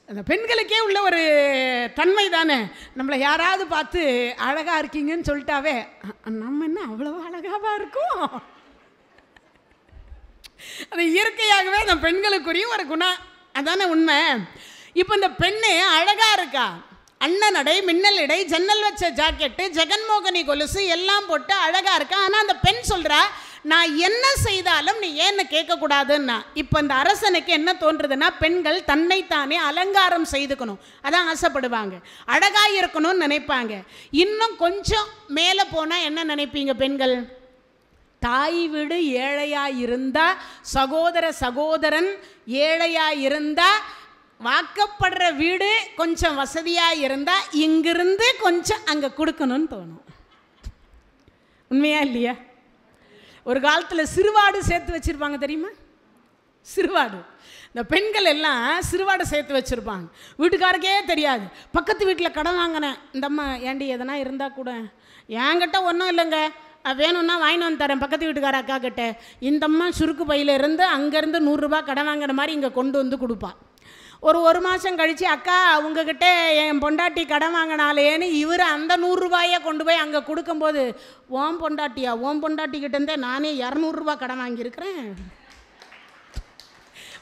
அந்த பெண்களுக்கே உள்ள ஒரு தன்மை தானே. நம்மளை யாராவது பார்த்து அழகாக இருக்கீங்கன்னு சொல்லிட்டாவே நம்ம என்ன அவ்வளோ அழகாவா இருக்கும். அது இயற்கையாகவே அந்த பெண்களுக்குரிய ஒரு குணம், அதானே உண்மை. இப்போ இந்த பெண்ணு அழகாக இருக்கா, அண்ணன் நடை, மின்னல் இடை, ஜன்னல் வச்ச ஜாக்கெட்டு, ஜெகன்மோகனி கொலுசு எல்லாம் போட்டு அழகாக இருக்கா. ஆனால் அந்த பெண் சொல்கிறா, நான் என்ன செய்தாலும் நீ ஏன்னு கேட்கக்கூடாதுன்னா. இப்போ இந்த அரசனுக்கு என்ன தோன்றுதுன்னா, பெண்கள் தன்னைத்தானே அலங்காரம் செய்துக்கணும், அதான் ஆசைப்படுவாங்க, அழகாக இருக்கணும்னு நினைப்பாங்க. இன்னும் கொஞ்சம் மேலே போனால் என்ன நினைப்பீங்க பெண்கள்? தாய் வீடு ஏழையாக இருந்தால், சகோதரன் ஏழையாக இருந்தால், வாக்கப்படுற வீடு கொஞ்சம் வசதியாக இருந்தால் இங்கிருந்து கொஞ்சம் அங்கே கொடுக்கணும்னு தோணும். உண்மையா இல்லையா? ஒரு காலத்தில் சிறுவாடு சேர்த்து வச்சுருப்பாங்க தெரியுமா? சிறுவாடு, இந்த பெண்கள் எல்லாம் சிறுவாடு சேர்த்து வச்சுருப்பாங்க, வீட்டுக்காருக்கே தெரியாது. பக்கத்து வீட்டில் கடன் வாங்கினேன், இந்த அம்மா ஏண்டி எதனா இருந்தால் கூட, என்கிட்ட ஒன்றும் இல்லைங்க, வேணும்னா வாங்கிட்டு வந்து தரேன் பக்கத்து வீட்டுக்கார அக்கா கிட்ட. இந்த அம்மா சுருக்கு பையில இருந்து அங்கேருந்து 100 ரூபா கடன் வாங்கின மாதிரி இங்கே கொண்டு வந்து கொடுப்பாள். ஒரு மாதம் கழித்து, அக்கா உங்ககிட்ட என் பொண்டாட்டி கடன் வாங்கினாலேன்னு இவர் அந்த 100 ரூபாயை கொண்டு போய் அங்கே கொடுக்கும்போது, ஓம் பொண்டாட்டியா, ஓம் பொண்டாட்டிக்கிட்டேருந்தே நானே 200 ரூபா கடன் வாங்கியிருக்கிறேன்.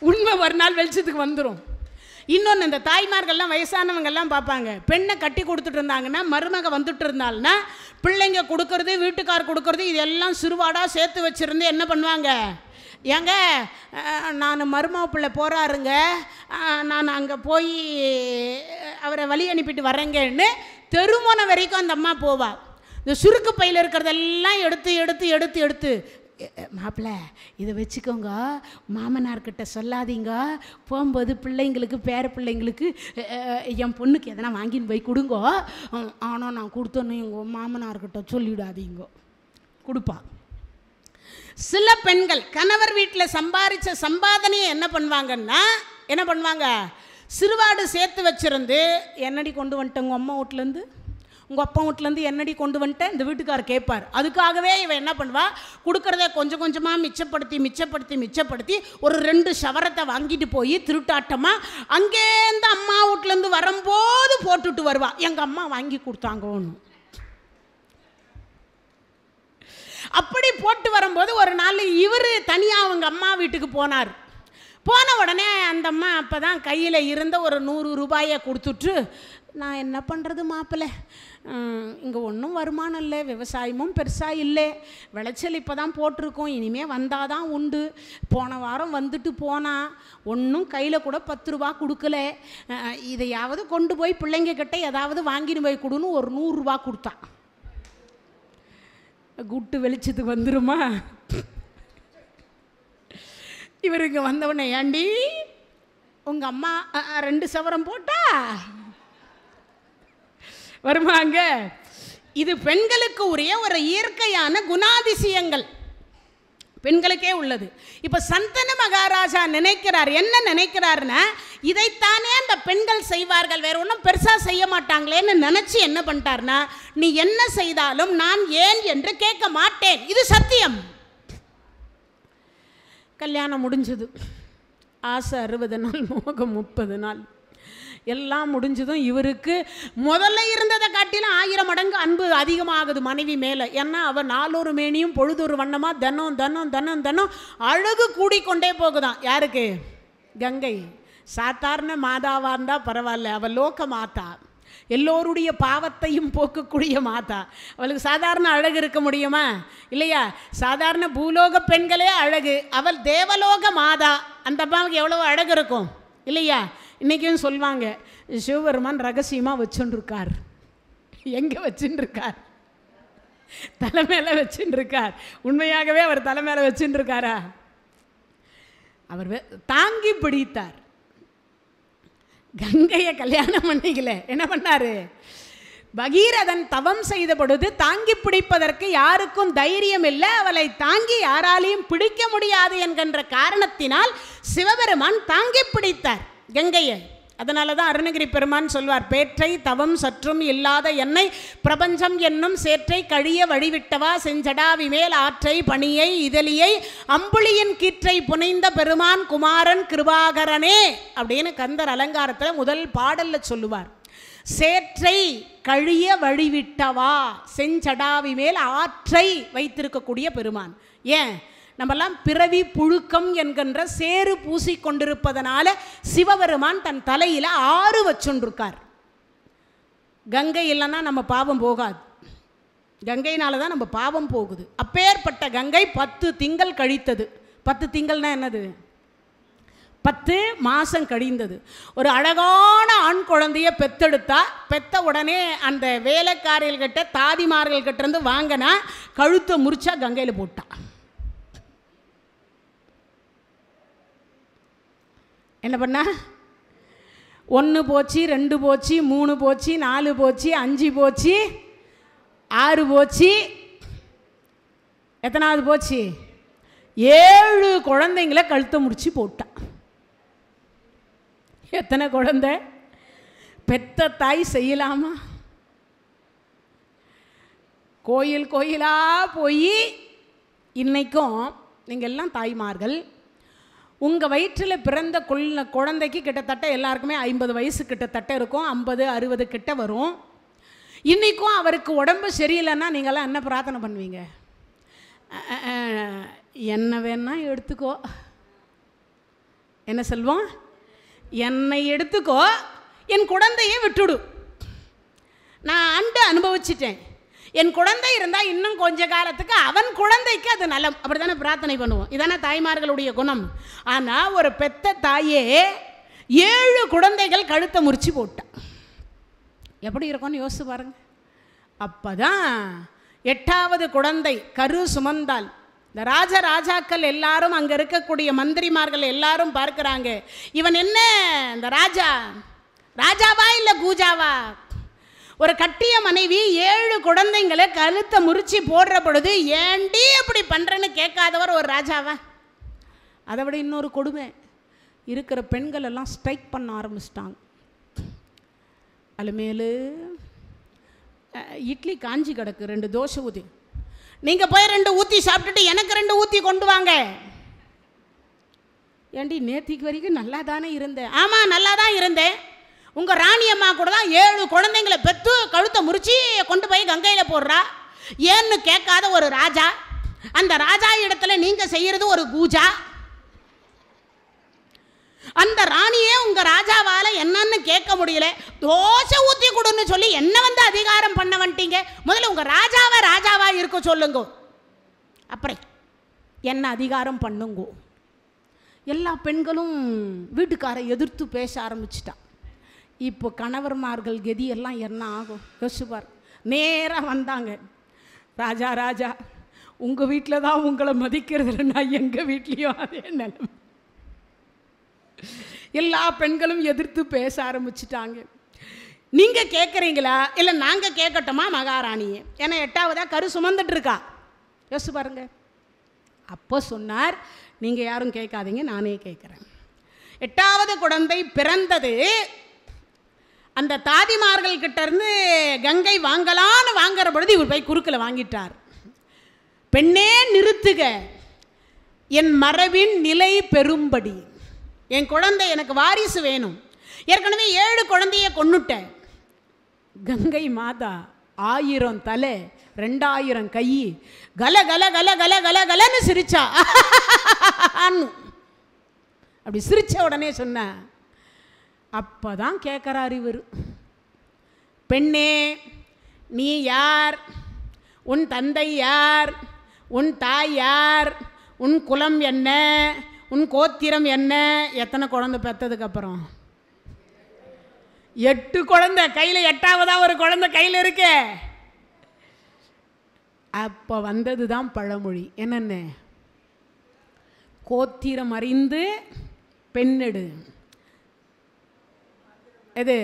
உண்மை ஒரு நாள் வெளிச்சத்துக்கு வந்துடும். இன்னொன்று, இந்த தாய்மார்கள்லாம் வயசானவங்கெல்லாம் பார்ப்பாங்க, பெண்ணை கட்டி கொடுத்துட்டு இருந்தாங்கன்னா, மருமக வந்துட்டு இருந்தால்னா பிள்ளைங்க கொடுக்கறது, வீட்டுக்கார் கொடுக்கறது, இதெல்லாம் சிறுவாடாக சேர்த்து வச்சுருந்து என்ன பண்ணுவாங்க, ஏங்க நான் மருமக பிள்ளை போகிறாருங்க, நான் அங்கே போய் அவரை வழி அனுப்பிட்டு வரேங்கன்னு தெருமோன வரைக்கும் அந்த அம்மா போவா. இந்த சுருக்கு பையில் இருக்கிறதெல்லாம் எடுத்து எடுத்து எடுத்து எடுத்து, மாப்பிள்ள இதை வச்சுக்கோங்க, மாமனார்கிட்ட சொல்லாதீங்க, போகும்போது பிள்ளைங்களுக்கு பேர பிள்ளைங்களுக்கு என் பொண்ணுக்கு எதனா வாங்கின்னு போய் கொடுங்கோ, ஆனால் நான் கொடுத்தோன்னு எங்கள் மாமனார்கிட்ட சொல்லிவிடாதீங்க, கொடுப்பா. சில பெண்கள் கணவர் வீட்டில் சம்பாதிச்ச சம்பாதனையை என்ன பண்ணுவாங்க, சிறுவாடு சேர்த்து வச்சுருந்து, என்னடி கொண்டு வந்துட்டேன் உங்கள் அம்மா வீட்டிலேருந்து, உங்கள் அப்பா வீட்டிலேருந்து என்னடி கொண்டு வந்துட்டேன் இந்த வீட்டுக்காரர் கேட்பார். அதுக்காகவே இவன் என்ன பண்ணுவா, கொடுக்குறத கொஞ்சம் கொஞ்சமாக மிச்சப்படுத்தி ஒரு 2 சவரத்தை வாங்கிட்டு போய் திருட்டாட்டமாக அங்கேருந்து அம்மா வீட்டிலேருந்து வரும்போது போட்டுட்டு வருவா, எங்கள் அம்மா வாங்கி கொடுத்தாங்கன்னு. அப்படி போட்டு வரும்போது ஒரு நாள் இவர் தனியாக அவங்க அம்மா வீட்டுக்கு போனார். போன உடனே அந்த அம்மா அப்போ தான் கையில் இருந்த ஒரு 100 ரூபாயை கொடுத்துட்டு, நான் என்ன பண்ணுறது மாப்பிள்ளை, இங்கே ஒன்றும் வருமானம் இல்லை, விவசாயமும் பெருசாக இல்லை, விளைச்சல் இப்போ தான் போட்டிருக்கோம், இனிமேல் வந்தால் தான் உண்டு, போன வாரம் வந்துட்டு போனால் ஒன்றும் கையில் கூட 10 ரூபா கொடுக்கல, இதையாவது கொண்டு போய் பிள்ளைங்க கிட்ட ஏதாவது வாங்கின்னு போய் கொடுன்னு ஒரு 100 ரூபா கொடுத்தான். குட்டு வெளிச்சத்துக்கு வந்துருமா, இவர் இங்கே வந்தவொடனே, ஏண்டி உங்கள் அம்மா 2 சவரம் போட்டா வருமாங்க. இது பெண்களுக்கு உரிய ஒரு இயற்கையான குணாதிசயங்கள், பெண்களுக்கே உள்ளது. இப்போ சந்தன மகாராஜா நினைக்கிறார், என்ன நினைக்கிறாருன்னா, இதைத்தானே அந்த பெண்கள் செய்வார்கள், வேற ஒன்றும் பெருசாக செய்ய மாட்டாங்களேன்னு நினச்சி என்ன பண்ணிட்டார்னா, நீ என்ன செய்தாலும் நான் ஏன் என்று கேட்க மாட்டேன், இது சத்தியம். கல்யாணம் முடிஞ்சது, ஆசை 60 நாள், மோகம் 30 நாள், எல்லாம் முடிஞ்சதும் இவருக்கு முதல்ல இருந்ததை காட்டிலும் 1000 மடங்கு அன்பு அதிகமாகுது மனைவி மேலே. ஏன்னா அவள் நாளொரு மேனியும் பொழுதொரு வண்ணமாக தினம் தினம் தினம் தினம் அழகு கூடிக்கொண்டே போகுதான். யாருக்கு? கங்கை. சாதாரண மாதாவாக இருந்தால் பரவாயில்ல, அவள் லோக மாதா, எல்லோருடைய பாவத்தையும் போக்கக்கூடிய மாதா. அவளுக்கு சாதாரண அழகு இருக்க முடியுமா? இல்லையா? சாதாரண பூலோக பெண்களே அழகு, அவள் தேவலோக மாதா, அந்த அம்மாவுக்கு எவ்வளோ அழகு இருக்கும் இல்லையா? இன்றைக்கும் சொல்லுவாங்க, சிவபெருமான் ரகசியமாக வச்சுருக்கார். எங்கே வச்சுருக்கார்? தலை மேலே வச்சுருக்கார். உண்மையாகவே அவர் தலை மேலே வச்சுருக்காரா? அவர் தாங்கி பிடித்தார். கங்கையை கல்யாணம் பண்ணிக்கல, என்ன பண்ணாரு? பகீரதன் தவம் செய்த பொழுது தாங்கி பிடிப்பதற்கு யாருக்கும் தைரியம் இல்லை, அவளை தாங்கி யாராலையும் பிடிக்க முடியாது என்கின்ற காரணத்தினால் சிவபெருமான் தாங்கி பிடித்தார் கங்கையை. அதனால தான் அருணகிரி பெருமான் சொல்வார், பேற்றை தவம் சற்றும் இல்லாத என்னை பிரபஞ்சம் என்னும் சேற்றை கழிய வழிவிட்டவா செஞ்சடாவி மேல் ஆற்றை பணியை இதழியை அம்புலியின் கீற்றை புனைந்த பெருமான் குமாரன் கிருபாகரனே அப்படின்னு கந்தர் அலங்காரத்தில் முதல் பாடல்ல சொல்லுவார். சேற்றை கழிய வழிவிட்டவா செஞ்சடாவி மேல் ஆற்றை வைத்திருக்கக்கூடிய பெருமான். ஏன்? நம்மெல்லாம் பிறவி புழுக்கம் என்கின்ற சேறு பூசிக்கொண்டிருப்பதனால சிவபெருமான் தன் தலையில் 6 வச்சுருக்கார். கங்கை இல்லைன்னா நம்ம பாவம் போகாது, கங்கையினால தான் நம்ம பாவம் போகுது. அப்பேற்பட்ட கங்கை 10 திங்கள் கழித்தது. 10 திங்கள்னா என்னது? 10 மாதம் கழிந்தது. ஒரு அழகான ஆண் குழந்தைய பெத்தெடுத்தா, பெத்த உடனே அந்த வேலைக்காரர்கள்கிட்ட தாதிமார்கள்கிட்ட இருந்து வாங்கினா கழுத்தை முறிச்சா கங்கையில் போட்டா. என்ன பண்ணா? 1 போச்சு, 2 போச்சு, 3 போச்சு, 4 போச்சு, 5 போச்சு, 6 போச்சு, எத்தனாவது போச்சு? 7 குழந்தைங்களை கழுத்தை முடிச்சு போட்டா. எத்தனை குழந்தை? பெத்த தாய் செய்யலாமா? கோயில் கோயிலாக போய் இன்னைக்கும் நீங்கள் எல்லாம் தாய்மார்கள், உங்கள் வயிற்றில் பிறந்த குழந்தைக்கு கிட்டத்தட்ட எல்லாருக்குமே 50 வயசு கிட்டத்தட்ட இருக்கும், 50 60 கிட்ட வரும். இன்றைக்கும் அவருக்கு உடம்பு சரியில்லைன்னா நீங்கள்லாம் என்ன பிரார்த்தனை பண்ணுவீங்க? என்ன வேணா எடுத்துக்கோ, என்ன சொல்வோம்? என்னை எடுத்துக்கோ, என் குழந்தையை விட்டுடு. நான் ஆண்டு அனுபவிச்சிட்டேன். என் குழந்தை இருந்தால் இன்னும் கொஞ்ச காலத்துக்கு அவன் குழந்தைக்கு அது நலம். அப்படி தானே பிரார்த்தனை பண்ணுவோம். இதானே தாய்மார்களுடைய குணம். ஆனால் ஒரு பெத்த தாயே 7 குழந்தைகள் கழுத்தை முறிச்சு போட்டான். எப்படி இருக்கும்னு யோசிச்சு பாருங்க. அப்போ தான் 8வது குழந்தை கரு சுமந்தால் இந்த ராஜாக்கள் எல்லாரும், அங்கே இருக்கக்கூடிய மந்திரிமார்கள் எல்லாரும் பார்க்குறாங்க, இவன் என்ன இந்த ராஜாவா இல்லை கூஜாவா? ஒரு கட்டிய மனைவி 7 குழந்தைங்களை கழுத்தை முறிச்சு போடுற பொழுது ஏண்டி அப்படி பண்ணுறேன்னு கேட்காதவர் ஒரு ராஜாவா? அதை விட இன்னொரு கொடுமை, இருக்கிற பெண்கள் எல்லாம் ஸ்ட்ரைக் பண்ண ஆரம்பிச்சிட்டாங்க. அலுமேலு இட்லி காஞ்சி கிடக்கு, 2 தோசை ஊற்றி, நீங்கள் போய் 2 ஊற்றி சாப்பிட்டுட்டு எனக்கு 2 ஊற்றி கொண்டு வாங்க. ஏண்டி நேத்திக்கு வரைக்கும் நல்லா தானே இருந்தேன்? ஆமாம் நல்லா தான் இருந்தேன். உங்கள் ராணியம்மா கூட தான் 7 குழந்தைங்களை பெற்று கழுத்தை முறிச்சு கொண்டு போய் கங்கையில் போடுறா. ஏன்னு கேட்காத ஒரு ராஜா, அந்த ராஜா இடத்துல நீங்கள் செய்கிறது ஒரு கூஜா. அந்த ராணியே உங்கள் ராஜாவால் என்னன்னு கேட்க முடியல, தோசை ஊற்றி கொடுன்னு சொல்லி என்ன வந்து அதிகாரம் பண்ண வந்துட்டீங்க? முதல்ல உங்கள் ராஜாவா இருக்க சொல்லுங்க, அப்புறம் என்ன அதிகாரம் பண்ணுங்கோ. எல்லா பெண்களும் வீட்டுக்காரை எதிர்த்து பேச ஆரம்பிச்சிட்டா. இப்போ கணவர்மார்கள் கதியெல்லாம் என்ன ஆகும் யோசிப்பார். நேராக வந்தாங்க, ராஜா உங்கள் வீட்டில் தான் உங்களை மதிக்கிறது இல்லைன்னா எங்கள் வீட்லேயும் அதே நிலைமை. எல்லா பெண்களும் எதிர்த்து பேச ஆரம்பிச்சிட்டாங்க. நீங்கள் கேட்குறீங்களா இல்லை நாங்கள் கேட்கட்டோமா மகாராணியே? ஏன்னா 8வதாக கரு சுமந்துட்டு இருக்கா. யோசிச்சு பாருங்க. அப்போ சொன்னார், நீங்கள் யாரும் கேட்காதீங்க, நானே கேட்குறேன். 8வது குழந்தை பிறந்தது. அந்த தாதிமார்கள் கிட்ட இருந்து கங்கை வாங்கலான்னு வாங்குற பொழுது இவர் போய் குறுக்கில் வாங்கிட்டார். பெண்ணே நிறுத்துக, என் மரபின் நிலை பெறும்படி என் குழந்தை எனக்கு வாரிசு வேணும். ஏற்கனவே 7 குழந்தைய கொன்னுட்டேன். கங்கை மாதா 1000 தலை 2000 கை, கல கல கல கல கல கலன்னு சிரிச்சா. அப்படி சிரிச்ச உடனே சொன்ன. அப்பதான் கேட்குறார் இவர், பெண்ணே நீ யார்? உன் தந்தை யார்? உன் தாய் யார்? உன் குலம் என்ன? உன் கோத்திரம் என்ன? எத்தனை குழந்தை பெற்றதுக்கப்புறம்? 8 குழந்தை கையில், 8வதா ஒரு குழந்தை கையில் இருக்கு. அப்போ வந்தது தான் பழமொழி. என்னென்ன? கோத்திரம் அறிந்து பெண்ணெடு, எது?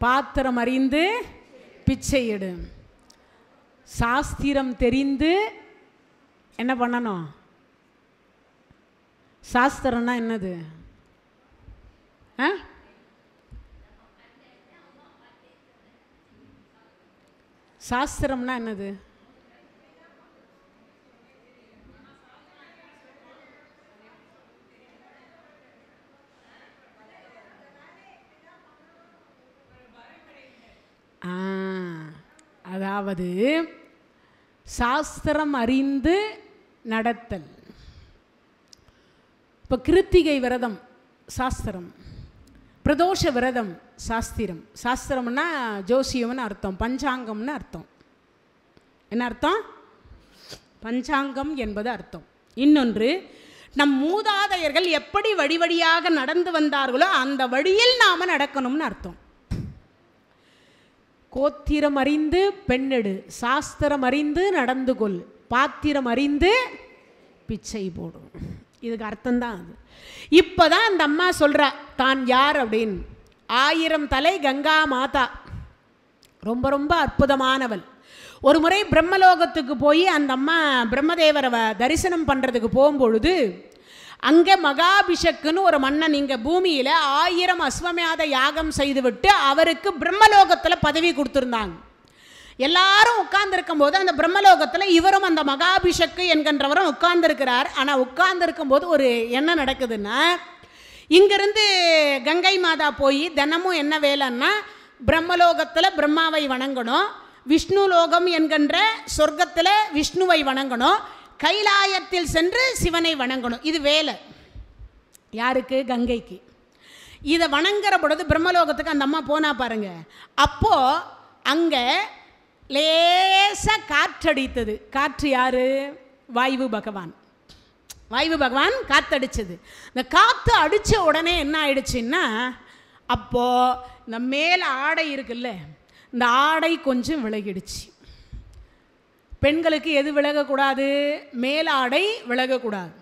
பாத்திரம் அறிந்து பிச்சை எடு. சாஸ்திரம் தெரிந்து என்ன பண்ணணும்? சாஸ்திரம்னா என்னது? சாஸ்திரம்னா என்னது? அதாவது சாஸ்திரம் அறிந்து நடத்தல். இப்போ கிருத்திகை விரதம் சாஸ்திரம், பிரதோஷ விரதம் சாஸ்திரம். சாஸ்திரம்னா ஜோசியம்னு அர்த்தம், பஞ்சாங்கம்னு அர்த்தம். என்ன அர்த்தம்? பஞ்சாங்கம் என்பது அர்த்தம். இன்னொன்று, நம் மூதாதையர்கள் எப்படி வழியாக நடந்து வந்தார்களோ அந்த வழியில் நாம் நடக்கணும்னு அர்த்தம். கோத்திரம் அறிந்து பெண்ணெடு, சாஸ்திரம் அறிந்து நடந்து கொள், பாத்திரம் அறிந்து பிச்சை போடும். இதுக்கு அர்த்தம்தான் அது. இப்போதான் அந்த அம்மா சொல்கிறா தான் யார் அப்படின்னு. 1000 தலை கங்கா மாதா, ரொம்ப ரொம்ப அற்புதமானவள். ஒரு முறை பிரம்மலோகத்துக்கு போய் அந்த அம்மா பிரம்மதேவரை தரிசனம் பண்ணுறதுக்கு போகும்பொழுது அங்கே மகாபிஷக்குன்னு ஒரு மன்னன் இங்கே பூமியில் 1000 அஸ்வமேத யாகம் செய்துவிட்டு அவருக்கு பிரம்மலோகத்தில் பதவி கொடுத்துருந்தாங்க. எல்லாரும் உட்கார்ந்துருக்கும் போது அந்த பிரம்மலோகத்தில் இவரும் அந்த மகாபிஷக்கு என்கின்றவரும் உட்கார்ந்துருக்கிறார். ஆனால் உட்கார்ந்துருக்கும் போது ஒரு என்ன நடக்குதுன்னா, இங்கிருந்து கங்கை மாதா போய் தினமும் என்ன வேலைன்னா, பிரம்மலோகத்தில் பிரம்மாவை வணங்கணும், விஷ்ணு லோகம் என்கின்ற சொர்க்கத்தில் விஷ்ணுவை வணங்கணும், கைலாயத்தில் சென்று சிவனை வணங்கணும். இது வேலை யாருக்கு? கங்கைக்கு. இதை வணங்குற பொழுது பிரம்மலோகத்துக்கு அந்த அம்மா போனா பாருங்க. அப்போ அங்கே லேசாக காற்றடித்தது. காற்று யாரு? வாயு பகவான். வாயு பகவான் காற்றடிச்சது. இந்த காற்று அடித்த உடனே என்ன ஆயிடுச்சுன்னா, அப்போது இந்த மேலே ஆடை இருக்குல்ல, இந்த ஆடை கொஞ்சம் விலகிடுச்சு. பெண்களுக்கு எது விலகக்கூடாது? மேலாடை விலகக்கூடாது.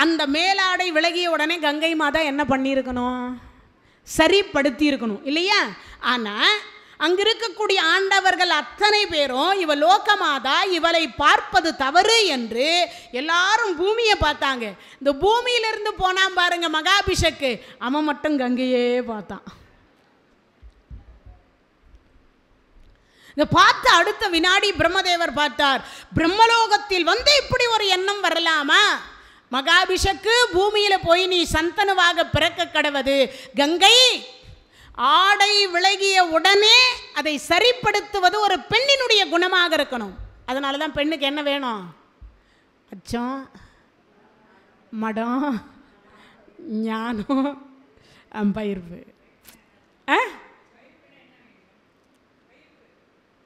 அந்த மேலாடை விலகிய உடனே கங்கை மாதா என்ன பண்ணியிருக்கணும்? சரிப்படுத்தி இருக்கணும் இல்லையா? ஆனால் அங்கே இருக்கக்கூடிய ஆண்டவர்கள் அத்தனை பேரும் இவ லோகமாதா, இவளை பார்ப்பது தவறு என்று எல்லாரும் பூமியை பார்த்தாங்க. இந்த பூமியிலிருந்து போனான் பாருங்க மகாபிஷக்கு, அவன் மட்டும் கங்கையே பார்த்தான். இதை பார்த்து அடுத்த வினாடி பிரம்மதேவர் பார்த்தார், பிரம்மலோகத்தில் வந்து இப்படி ஒரு எண்ணம் வரலாமா? மகாபிஷக்கு, பூமியில் போய் நீ சந்தனுவாக பிறக்க கடவது. கங்கை, ஆடை விலகிய உடனே அதை சரிப்படுத்துவது ஒரு பெண்ணினுடைய குணமாக இருக்கணும். அதனால தான் பெண்ணுக்கு என்ன வேணும்? அச்சம், மடம், ஞானம், பயிர்வு,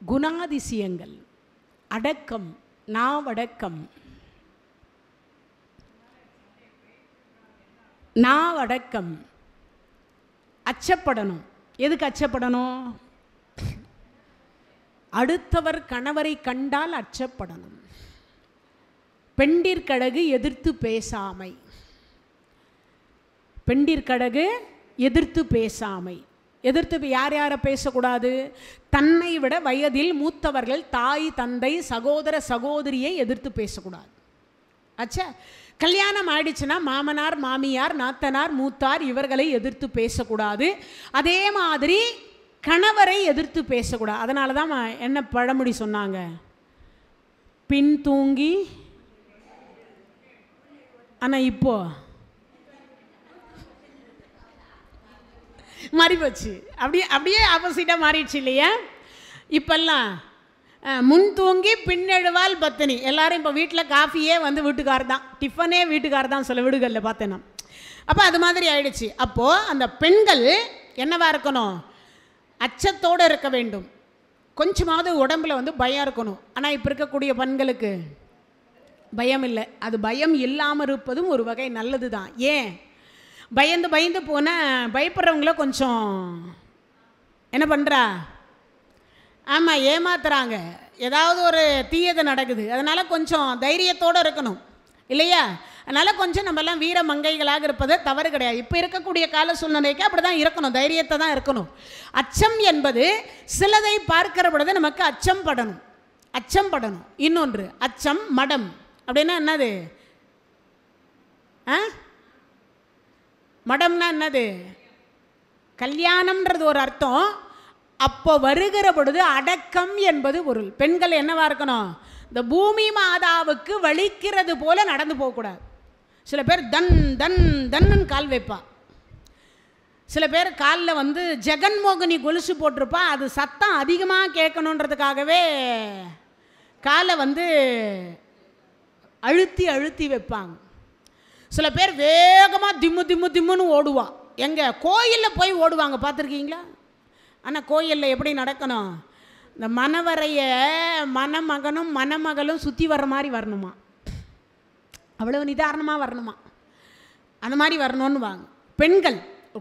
குணாதிசயங்கள், அடக்கம், நாவடக்கம். நாவடக்கம். அச்சப்படணும். எதுக்கு அச்சப்படணும்? அடுத்தவர் கணவரை கண்டால் அச்சப்படணும். பெண்டிற்கழகு எதிர்த்து பேசாமை. பெண்டிற்கழகு எதிர்த்து பேசாமை. எதிர்த்து யார் யாரை பேசக்கூடாது? தன்னை விட வயதில் மூத்தவர்கள், தாய் தந்தை சகோதர சகோதரியை எதிர்த்து பேசக்கூடாது. ஆச்சா, கல்யாணம் ஆயிடுச்சுன்னா மாமனார் மாமியார் நாத்தனார் மூத்தார் இவர்களை எதிர்த்து பேசக்கூடாது. அதே மாதிரி கணவரை எதிர்த்து பேசக்கூடாது. அதனால தான் என்ன பழமொழி சொன்னாங்க? பின் தூங்கி. ஆனால் இப்போ மாறி போச்சு. அப்படியே ஆப்போசிட்டாக மாறிடுச்சு இல்லையா? இப்பெல்லாம் முன் தூங்கி பின்னெழுவால் பத்தினி. எல்லாரும் இப்போ வீட்டில் காஃபியே வந்து வீட்டுக்கார் தான், டிஃபனே வீட்டுக்கார் தான் சில வீடுகளில் பார்த்தேன்னா. அப்போ அது மாதிரி ஆயிடுச்சு. அப்போது அந்த பெண்கள் என்னவா இருக்கணும்? அச்சத்தோடு இருக்க வேண்டும். கொஞ்சமாவது உடம்புல வந்து பயம் இருக்கணும். ஆனால் இப்போ இருக்கக்கூடிய பெண்களுக்கு பயம் இல்லை. அது பயம் இல்லாமல் இருப்பதும் ஒரு வகை நல்லது தான். ஏன்? பயந்து பயந்து போனால் பயப்படுறவங்கள கொஞ்சம் என்ன பண்ணுறா? ஆமாம், ஏமாத்துறாங்க. ஏதாவது ஒரு தீயது நடக்குது. அதனால் கொஞ்சம் தைரியத்தோடு இருக்கணும் இல்லையா? அதனால் கொஞ்சம் நம்மெல்லாம் வீர மங்கைகளாக இருப்பது தவறு கிடையாது. இப்போ இருக்கக்கூடிய கால சூழ்நிலைக்கு அப்படி தான் இருக்கணும், தைரியத்தை தான் இருக்கணும். அச்சம் என்பது சிலதை பார்க்கிற பொழுது நமக்கு அச்சம் படணும். அச்சம் படணும். இன்னொன்று அச்சம், மடம். அப்படின்னா என்னது? மடம்னா என்னது? கல்யாணம்ன்றது ஒரு அர்த்தம். அப்போ வருகிற பொழுது அடக்கம் என்பது பொருள். பெண்கள் என்னவா இருக்கணும்? இந்த பூமி மாதாவுக்கு வலிக்கிறது போல நடந்து போகக்கூடாது. சில பேர் தன் தன் தன்னு கால் வைப்பா. சில பேர் காலில் வந்து ஜெகன்மோகினி கொலுசு போட்டிருப்பா. அது சத்தம் அதிகமாக கேட்கணுன்றதுக்காகவே காலை வந்து அழுத்தி அழுத்தி வைப்பாங்க. சில பேர் வேகமாக திம்மு திம்மு திம்முன்னு ஓடுவா. எங்கே? கோயிலில் போய் ஓடுவாங்க, பார்த்துருக்கீங்களா? ஆனால் கோயிலில் எப்படி நடக்கணும்? இந்த மணவரைய மணமகனும் மணமகளும் சுற்றி வர்ற மாதிரி வரணுமா? அவ்வளவு நிதானமாக வரணுமா? அந்த மாதிரி வரணும்னு வாங்க. பெண்கள்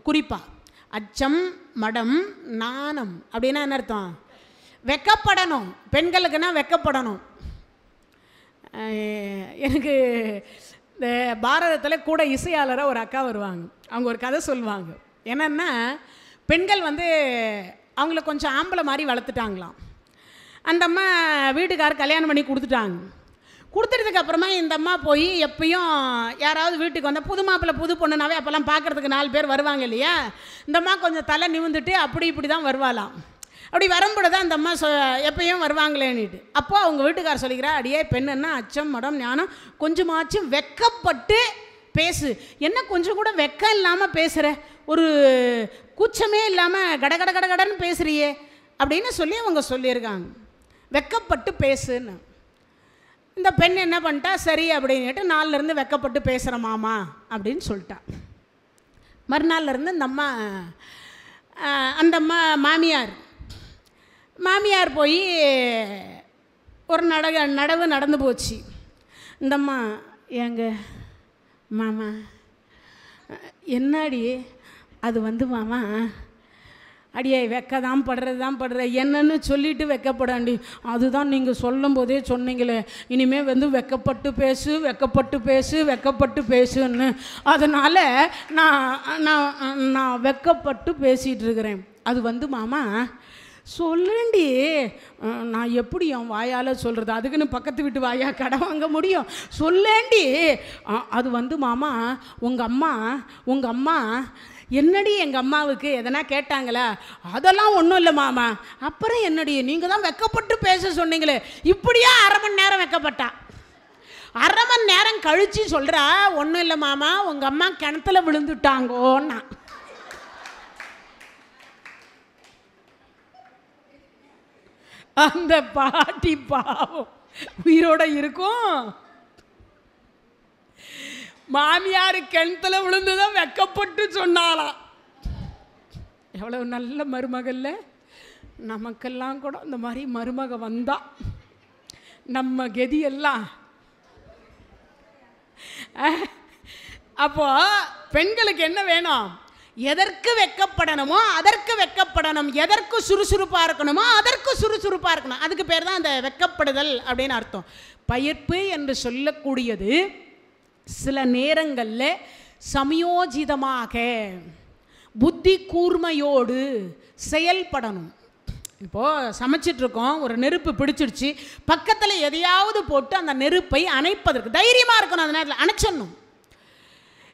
குறிப்பாக அச்சம், மடம், நாணம் அப்படின்னா என்ன அர்த்தம்? வெக்கப்படணும். பெண்களுக்குன்னா வெக்கப்படணும். எனக்கு இந்த பாரதத்தில் கூட இசையாளராக ஒரு அக்கா வருவாங்க. அவங்க ஒரு கதை சொல்லுவாங்க. என்னென்னா, பெண்கள் வந்து அவங்கள கொஞ்சம் ஆம்பளை மாதிரி வளர்த்துட்டாங்களாம். அந்த அம்மா வீட்டுக்காரர் கல்யாணம் பண்ணி கொடுத்துட்டாங்க. கொடுத்துட்டதுக்கு அப்புறமா இந்த அம்மா போய் எப்பயும் யாராவது வீட்டுக்கு வந்தால், புது மாப்பிள்ளை புது பொண்ணுனாவே அப்போல்லாம் பார்க்குறதுக்கு 4 பேர் வருவாங்க இல்லையா? இந்த அம்மா கொஞ்சம் தலை நிமிந்துட்டு அப்படி இப்படி தான் வருவாளாம். அப்படி வரும்பொழுது தான் அந்த அம்மா எப்பயும் வருவாங்களேன்னுட்டு. அப்போ அவங்க வீட்டுக்காரர் சொல்லிக்கிறா, அடியே பெண்ணுன்னா அச்சம், மடம், ஞானம், கொஞ்சமாச்சும் வெக்கப்பட்டு பேசு. என்ன கொஞ்சம் கூட வெக்கம் இல்லாமல் பேசுகிற, ஒரு கூச்சமே இல்லாமல் கடகட கடகடன்னு பேசுகிறியே அப்படின்னு சொல்லி அவங்க சொல்லியிருக்காங்க. வெக்கப்பட்டு பேசுன்னு. இந்த பெண் என்ன பண்ணிட்டா, சரி அப்படின்னுட்டு 4லேருந்து வெக்கப்பட்டு பேசுகிற மாமா அப்படின்னு சொல்லிட்டா. மறுநாள்லேருந்து இந்த அம்மா அந்த அம்மா மாமியார் போய் ஒரு நடவு நடந்து போச்சு. இந்த அம்மா, ஏங்க மாமா, என்னாடி அது மாமா, அடியே வெக்கதான் படுற என்னன்னு சொல்லிட்டு வெக்கப்படாண்டி, அதுதான் நீங்கள் சொல்லும் போதே சொன்னீங்களே, இனிமேல் வெக்கப்பட்டு பேசுன்னு, அதனால் நான் வெக்கப்பட்டு பேசிகிட்டு இருக்கிறேன். அது மாமா சொல்லேண்டி, நான் எப்படி என் வாயால் சொல்கிறது, அதுக்குன்னு பக்கத்து வீட்டு வாயா கடை வாங்க முடியும், சொல்லேண்டி. அது மாமா, உங்கள் அம்மா என்னடி எங்கள் அம்மாவுக்கு எதனா கேட்டாங்களா? அதெல்லாம் ஒன்றும் இல்லை மாமா. அப்புறம் என்னடி, நீங்கள் தான் வெக்கப்பட்டு பேச சொன்னீங்களே, இப்படியா 1/2 மணி நேரம் வெக்கப்பட்டா. 1/2 மணி நேரம் கழித்து சொல்கிறா, ஒன்றும் இல்லை மாமா, உங்கள் அம்மா கிணத்துல விழுந்துட்டாங்கோன்னா. அந்த பாட்டி பாவம் உயிரோட இருக்கும். மாமியார் கிணத்துல விழுந்துதான் வெக்கப்பட்டு சொன்னாலாம். எவ்வளவு நல்ல மருமகள்ல. நமக்கெல்லாம் கூட இந்த மாதிரி மருமக வந்தா நம்ம கதியெல்லாம். அப்போ பெண்களுக்கு என்ன வேணும்? எதற்கு வெக்கப்படணுமோ அதற்கு வெக்கப்படணும், எதற்கு சுறுசுறுப்பாக இருக்கணுமோ அதற்கு சுறுசுறுப்பாக இருக்கணும். அதுக்கு பேர் தான் அந்த வெக்கப்படுதல் அப்படின்னு அர்த்தம். பயிர்ப்பு என்று சொல்லக்கூடியது சில நேரங்களில் சமயோஜிதமாக புத்தி கூர்மையோடு செயல்படணும். இப்போது சமைச்சிட்ருக்கோம், ஒரு நெருப்பு பிடிச்சிடுச்சு, பக்கத்தில் எதையாவது போட்டு அந்த நெருப்பை அணைப்பதற்கு தைரியமாக இருக்கணும். அந்த நேரத்தில் அணைச்சிடணும்.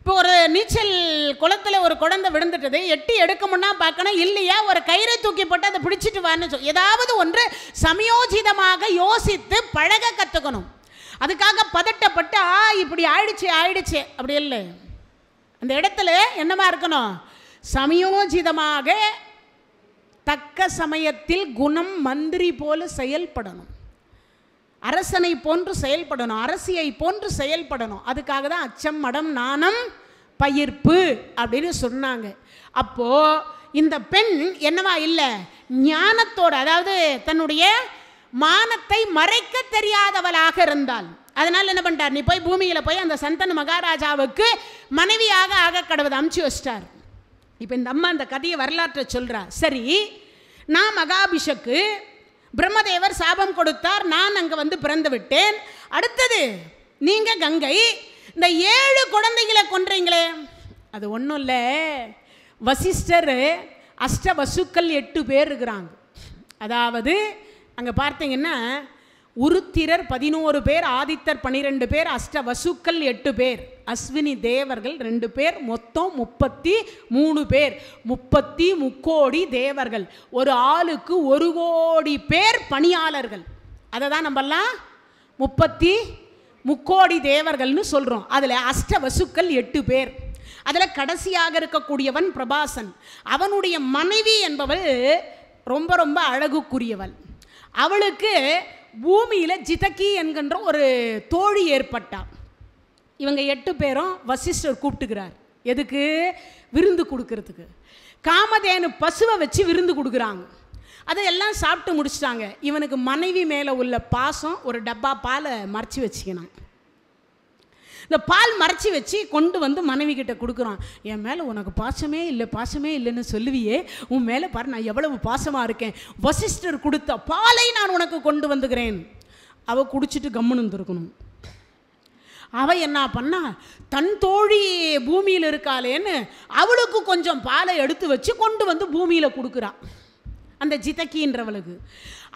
இப்போ ஒரு நீச்சல் குளத்தில் ஒரு குழந்தை விழுந்துட்டது, எட்டி எடுக்கணும்னா பார்க்கணும், இல்லையா ஒரு கயிறை தூக்கி போட்டு அதை பிடிச்சிட்டு வான்னு ஏதாவது ஒன்று சமயோஜிதமாக யோசித்து பழக கற்றுக்கணும். அதுக்காக பதட்டப்பட்டு இப்படி ஆயிடுச்சு அப்படி இல்லை. அந்த இடத்துல என்னமா இருக்கணும்? சமயோஜிதமாக தக்க சமயத்தில் குணம் மந்திரி போல செயல்படணும், அரசனை போன்று செயல்படணும், அரசியை போன்று செயல்படணும். அதுக்காக தான் அச்சம், மடம், நாணம், பயிர்ப்பு அப்படின்னு சொன்னாங்க. அப்போ இந்த பெண் என்னவா இல்லை, ஞானத்தோடு, அதாவது தன்னுடைய மானத்தை மறைக்க தெரியாதவளாக இருந்தாள். அதனால் என்ன பண்ணிட்டார்? நீ போய் பூமியில் போய் அந்த சந்தனு மகாராஜாவுக்கு மனைவியாக ஆக கடவுள் அமுச்சு வச்சிட்டார். இப்போ இந்த அம்மா இந்த கதையை வரலாற்றை சொல்கிறா. சரி, நான் மகாபிஷக்கு, பிரம்மதேவர் சாபம் கொடுத்தார், நான் அங்கே பிறந்து விட்டேன். அடுத்தது நீங்கள் கங்கை, இந்த 7 குழந்தைகளை கொன்றீங்களே, அது ஒன்றும் இல்லை, வசிஷ்டர் அஷ்டவசுக்கள் 8 பேர் இருக்கிறாங்க. அதாவது அங்கே பார்த்தீங்கன்னா உருத்திரர் 11 பேர், ஆதித்தர் 12 பேர், அஷ்டவசுக்கள் 8 பேர், அஸ்வினி தேவர்கள் 2 பேர், மொத்தம் 33 பேர். 33 கோடி தேவர்கள், ஒரு ஆளுக்கு 1 கோடி பேர் பணியாளர்கள். அதை தான் நம்மெல்லாம் 33 கோடி தேவர்கள்னு சொல்கிறோம். அதில் அஷ்டவசுக்கள் 8 பேர். அதில் கடைசியாக இருக்கக்கூடியவன் பிரபாசன். அவனுடைய மனைவி என்பவள் ரொம்ப ரொம்ப அழகுக்குரியவள். அவளுக்கு பூமியில் ஜிதக்கி என்கின்ற ஒரு தோழி ஏற்பட்டாள். இவங்க 8 பேரும் வசிஷ்டர் கூப்பிட்டுக்கிறார். எதுக்கு? விருந்து கொடுக்கறதுக்கு. காமதேனு பசுவை வச்சு விருந்து கொடுக்குறாங்க. அதையெல்லாம் சாப்பிட்டு முடிச்சிட்டாங்க. இவனுக்கு மனைவி மேலே உள்ள பாசம், ஒரு டப்பா பாலை மறைச்சி வச்சுக்கணும். இந்த பால் மறைச்சி வச்சு கொண்டு மனைவி கிட்ட கொடுக்குறான். என் மேலே உனக்கு பாசமே இல்லைன்னு சொல்லுவியே, உன் மேலே பாரு நான் எவ்வளவு பாசமாக இருக்கேன், வசிஷ்டர் கொடுத்த பாலை நான் உனக்கு கொண்டு வந்துக்கிறேன். அவள் குடிச்சிட்டு கம்முன்னு இருந்திருக்கணும். அவள் என்ன பண்ணா, தன் தோழி பூமியில் இருக்காளேன்னு அவளுக்கு கொஞ்சம் பாலை எடுத்து வச்சு கொண்டு பூமியில் கொடுக்குறான் அந்த ஜிதக்கின்றவளுக்கு.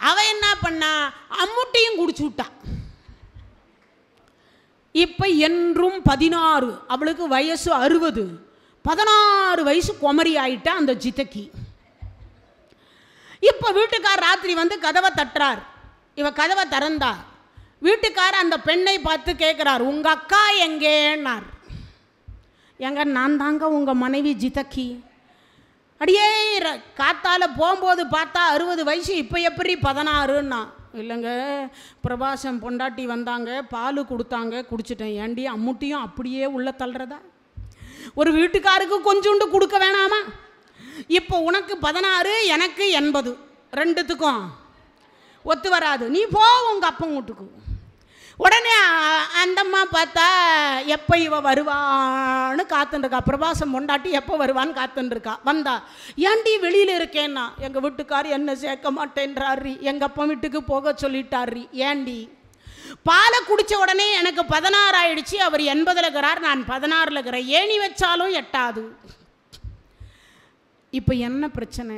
அவள் என்ன பண்ணா, அம்முட்டியும் குடிச்சு விட்டா. இப்போ என்றும் 16, அவளுக்கு வயசு 60, 16 வயசு குமரி ஆயிட்டா அந்த ஜிதக்கி. இப்போ வீட்டுக்கார் ராத்திரி கதவை தட்டுறார். இவ கதவை திறந்தா. வீட்டுக்கார் அந்த பெண்ணை பார்த்து கேட்குறார், உங்கள் அக்கா எங்கேன்னார். எங்க, நான் தாங்க உங்கள் மனைவி ஜிதக்கி. அடியே, காத்தால போகும்போது பார்த்தா 60 வயசு, இப்போ எப்படி 16ன்னா? இல்லைங்க, பிரபாசம் பொண்டாட்டி வந்தாங்க, பால் கொடுத்தாங்க, குடிச்சிட்டேன். ஏண்டி அம்முட்டியும் அப்படியே உள்ள தள்ளுறதா? ஒரு வீட்டுக்காருக்கு கொஞ்சோண்டு கொடுக்க வேணாமா? இப்போ உனக்கு 16, எனக்கு 80, ரெண்டுத்துக்கும் ஒத்து வராது. நீ போ உங்கள் அப்பன் வீட்டுக்கு. உடனே அந்தம்மா பார்த்தா எப்போ இவ வருவான்னு காத்துருக்கா. பிரபாசம் பொண்டாட்டி எப்போ வருவான்னு காத்துருக்கா. வந்தா, ஏன்டி வெளியில் இருக்கேன்னா, எங்கள் வீட்டுக்கார் என்ன சேர்க்க மாட்டேன்றாரி, எங்கள் அப்பா வீட்டுக்கு போக சொல்லிட்டாரி. ஏண்டி? பாலை குடித்த உடனே எனக்கு 16 ஆயிடுச்சு, அவர் 80 இருக்கிறார், நான் 16 இருக்கிறேன், ஏணி வச்சாலும் எட்டாது. இப்போ என்ன பிரச்சனை?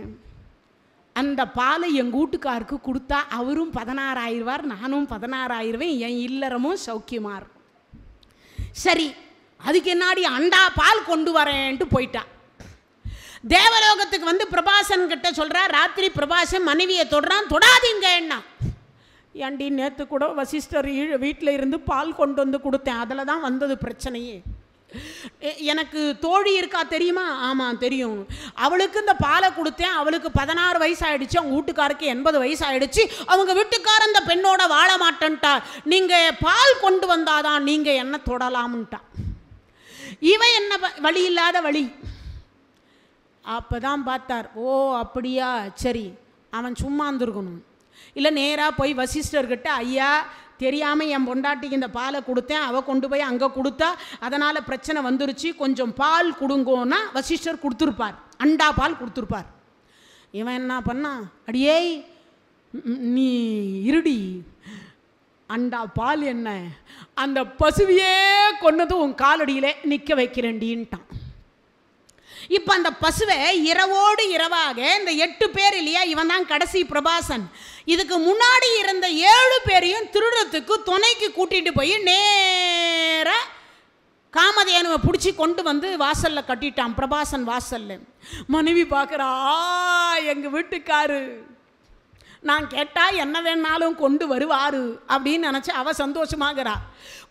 அந்த பாலை எங்கள் வீட்டுக்காருக்கு கொடுத்தா அவரும் 16 ஆயிடுவார், நானும் 16 ஆயிடுவேன், என் இல்லறமும் சௌக்கியமாக இருக்கும். சரி, அதுக்கு என்னாடி அண்டா பால் கொண்டு வரேன்ட்டு போயிட்டா. தேவலோகத்துக்கு வந்து பிரபாசன் கிட்ட சொல்கிறா. ராத்திரி பிரபாசன் மனைவியை தொடுறான். தொடாதீங்க என்ன. ஏண்டி, நேற்று கூட வசிஷ்டர் வீட்டில் இருந்து பால் கொண்டு வந்து கொடுத்தேன், அதில் தான் வந்தது பிரச்சனையே. எனக்கு தோழி இருக்கா தெரியுமா? ஆமாம் தெரியும். அவளுக்கு இந்த பாலை கொடுத்தேன், அவளுக்கு 16 வயசு ஆகிடுச்சு, அவங்க வீட்டுக்காருக்கு 80 வயசு ஆகிடுச்சு, அவங்க வீட்டுக்கார அந்த பெண்ணோட வாழ மாட்டேன்ட்டா, நீங்கள் பால் கொண்டு வந்தாதான் நீங்கள் என்ன தொடலாம்ட்டா. இவன் என்ன வழி இல்லாத வழி. அப்போ தான் பார்த்தார், ஓ அப்படியா, சரி. அவன் சும்மா இருந்திருக்கணும். இல்லை நேராக போய் வசிஷ்டர்கிட்ட, ஐயா தெரியாமல் என் பொண்டாட்டிக்கு இந்த பாலை கொடுத்தேன், அவள் கொண்டு போய் அங்கே கொடுத்தா, அதனால் பிரச்சனை வந்துருச்சு, கொஞ்சம் பால் கொடுங்கோன்னா வசிஷ்டர் கொடுத்துருப்பார், அண்டா பால் கொடுத்துருப்பார். இவன் என்ன பண்ணான், அடியே நீ இருடி, அண்டா பால் என்ன, அந்த பசுவையே கொன்னதும் உன் காலடியிலே நிற்க வைக்கிறேன்டின்ட்டான். இப்போ அந்த பசுவை இரவோடு இரவாக இந்த 8 பேர் இல்லையா, இவன் தான் கடைசி பிரபாசன், இதுக்கு முன்னாடி இருந்த 7 பேரையும் திருடத்துக்கு துணைக்கு கூட்டிகிட்டு போய் நேராக காமதேனுவை பிடிச்சி கொண்டு வந்து வாசலில் கட்டிட்டான். பிரபாசன் வாசலில் மனைவி பார்க்குறா, எங்கள் வீட்டுக்காரு நான் கேட்டால் என்ன வேணாலும் கொண்டு வருவார் அப்படின்னு நினச்சி அவள் சந்தோஷமாகிறா.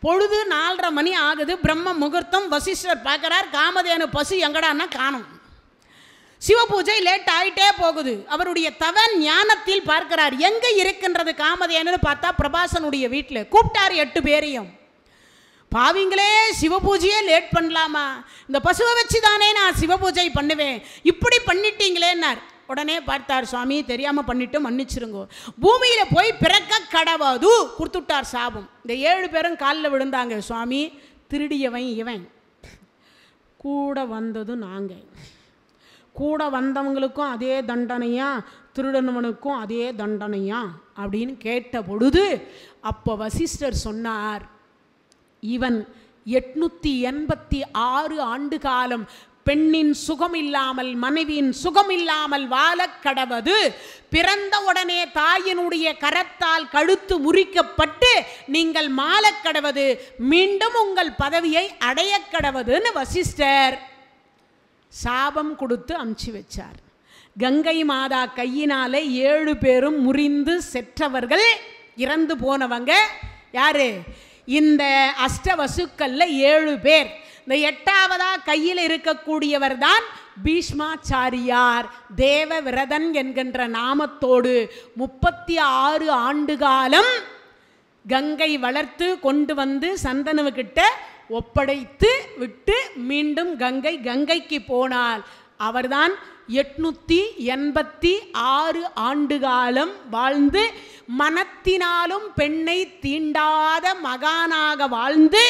பொழுது 4:30 மணி ஆகுது, பிரம்ம முகூர்த்தம். வசிஷ்டர் பார்க்குறார், காமதேனு பசு எங்கடான்னா காணும். சிவபூஜை லேட் ஆகிட்டே போகுது. அவருடைய தவ ஞானத்தில் பார்க்கிறார், எங்கே இருக்கின்றது காமதேனுன்னு பார்த்தா பிரபாசனுடைய வீட்டில். கூப்பிட்டார் 8 பேரையும். பாவிங்களே, சிவபூஜையே லேட் பண்ணலாமா? இந்த பசுவை வச்சு தானே நான் சிவபூஜை பண்ணுவேன், இப்படி பண்ணிட்டீங்களேன்னார். உடனே பார்த்தார், சுவாமி தெரியாமல் பண்ணிட்டு மன்னிச்சிருங்கோ, பூமியில் போய் பிறக்க கடவாது கொடுத்துட்டார் சாபம். இந்த 7 பேரும் காலில் விழுந்தாங்க. சுவாமி, திருடியவன் இவன், கூட வந்தது நாங்கள், கூட வந்தவங்களுக்கும் அதே தண்டனையா, திருடனவனுக்கும் அதே தண்டனையா அப்படின்னு கேட்ட பொழுது அப்போ வசிஷ்டர் சொன்னார், இவன் 886 ஆண்டு காலம் பெண்ணின் சுகம் இல்லாமல், மனைவியின் சுகம் இல்லாமல் வாழ கடவது, பிறந்த உடனே தாயினுடைய கரத்தால் கழுத்து முறிக்கப்பட்டு நீங்கள் மாள கடவது, மீண்டும் உங்கள் பதவியை அடைய கடவதுன்னு வசிஷ்டர் சாபம் கொடுத்து அமுச்சு வச்சார். கங்கை மாதா கையினாலே 7 பேரும் முறிந்து செற்றவர்கள், இறந்து போனவங்க யாரு? இந்த அஷ்டவசுக்கல்ல 7 பேர். இந்த 8ஆவதா கையில் இருக்கக்கூடியவர் தான் பீஷ்மாச்சாரியார். தேவ விரதன் என்கின்ற நாமத்தோடு 36 ஆண்டு காலம் கங்கை வளர்த்து கொண்டு வந்து சந்தனுவுக்கிட்ட ஒப்படைத்து விட்டு மீண்டும் கங்கைக்கு போனார். அவர்தான் 886 ஆண்டு காலம் வாழ்ந்து மனத்தினாலும் பெண்ணை தீண்டாத மகானாக வாழ்ந்து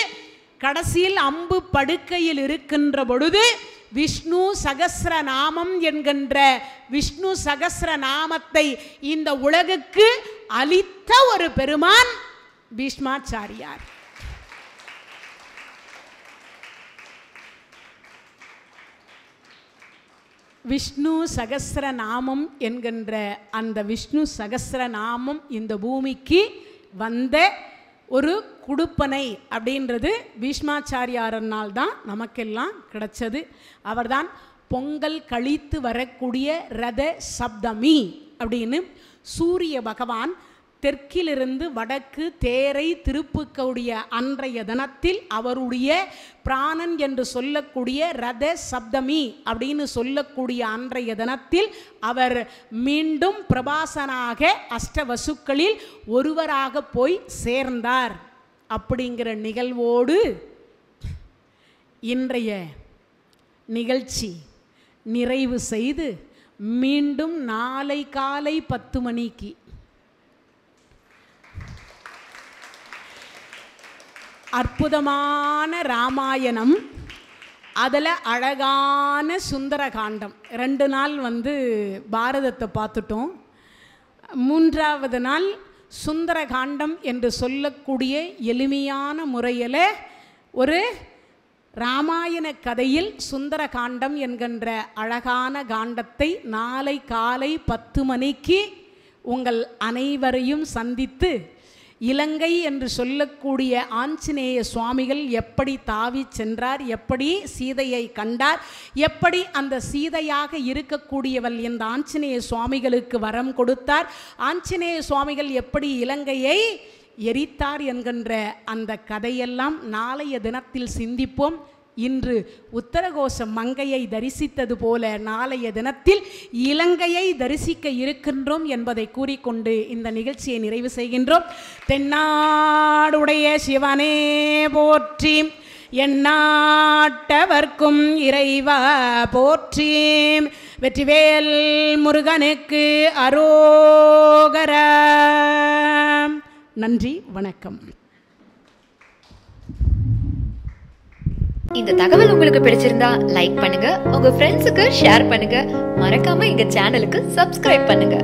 கடைசியில் அம்பு படுக்கையில் இருக்கின்ற பொழுது விஷ்ணு சகஸ்ரநாமம் என்கின்ற விஷ்ணு சகஸ்ரநாமத்தை இந்த உலகுக்கு அளித்த ஒரு பெருமான் பீஷ்மாச்சாரியார். விஷ்ணு சகஸ்ரநாமம் என்கின்ற அந்த விஷ்ணு சகஸ்ரநாமம் இந்த பூமிக்கு வந்த ஒரு குடுப்பனை அப்படின்றது பீஷ்மாச்சாரியாரனால் தான் நமக்கெல்லாம் கிடைச்சது. அவர்தான் பொங்கல் கழித்து வரக்கூடிய ரத சப்தமி அப்படின்னு சூரிய பகவான் தெற்கிலிருந்து வடக்கு தேரை திருப்புக்கூடிய அன்றைய தினத்தில் அவருடைய பிராணன் என்று சொல்லக்கூடிய ரத சப்தமி அப்படின்னு சொல்லக்கூடிய அன்றைய தினத்தில் அவர் மீண்டும் பிரபாசனாக அஷ்டவசுக்களில் ஒருவராக போய் சேர்ந்தார். அப்படிங்கிற நிகழ்வோடு இன்றைய நிகழ்ச்சி நிறைவு செய்து மீண்டும் நாளை காலை 10 மணிக்கு அற்புதமான ராமாயணம், அதில் அழகான சுந்தரகாண்டம். 2 நாள் பாரதத்தை பார்த்துட்டோம். 3வது நாள் சுந்தரகாண்டம் என்று சொல்லக்கூடிய எளிமையான முறையில் ஒரு ராமாயண கதையில் சுந்தரகாண்டம் என்கின்ற அழகான காண்டத்தை நாளை காலை 10 மணிக்கு உங்கள் அனைவரையும் சந்தித்து இலங்கை என்று சொல்லக்கூடிய ஆஞ்சநேய சுவாமிகள் எப்படி தாவி சென்றார், எப்படி சீதையை கண்டார், எப்படி அந்த சீதையாக இருக்கக்கூடியவள் இந்த ஆஞ்சநேய சுவாமிகளுக்கு வரம் கொடுத்தார், ஆஞ்சநேய சுவாமிகள் எப்படி இலங்கையை எரித்தார் என்கின்ற அந்த கதையெல்லாம் நாளைய தினத்தில் சிந்திப்போம். இன்று உத்தரகோச மங்கையை தரிசித்தது போல நாளைய தினத்தில் இலங்கையை தரிசிக்க இருக்கின்றோம் என்பதை கூறிக்கொண்டு இந்த நிகழ்ச்சியை நிறைவு செய்கின்றோம். தென்னாடுடைய சிவனே போற்றி, எந்நாட்டவர்க்கும் இறைவா போற்றி, வெற்றிவேல் முருகனுக்கு அரோகரா. நன்றி, வணக்கம். இந்த தகவல் உங்களுக்கு பிடிச்சிருந்தா லைக் பண்ணுங்க, உங்க ஃப்ரெண்ட்ஸுக்கு ஷேர் பண்ணுங்க, மறக்காம எங்க சேனலுக்கு சப்ஸ்கிரைப் பண்ணுங்க.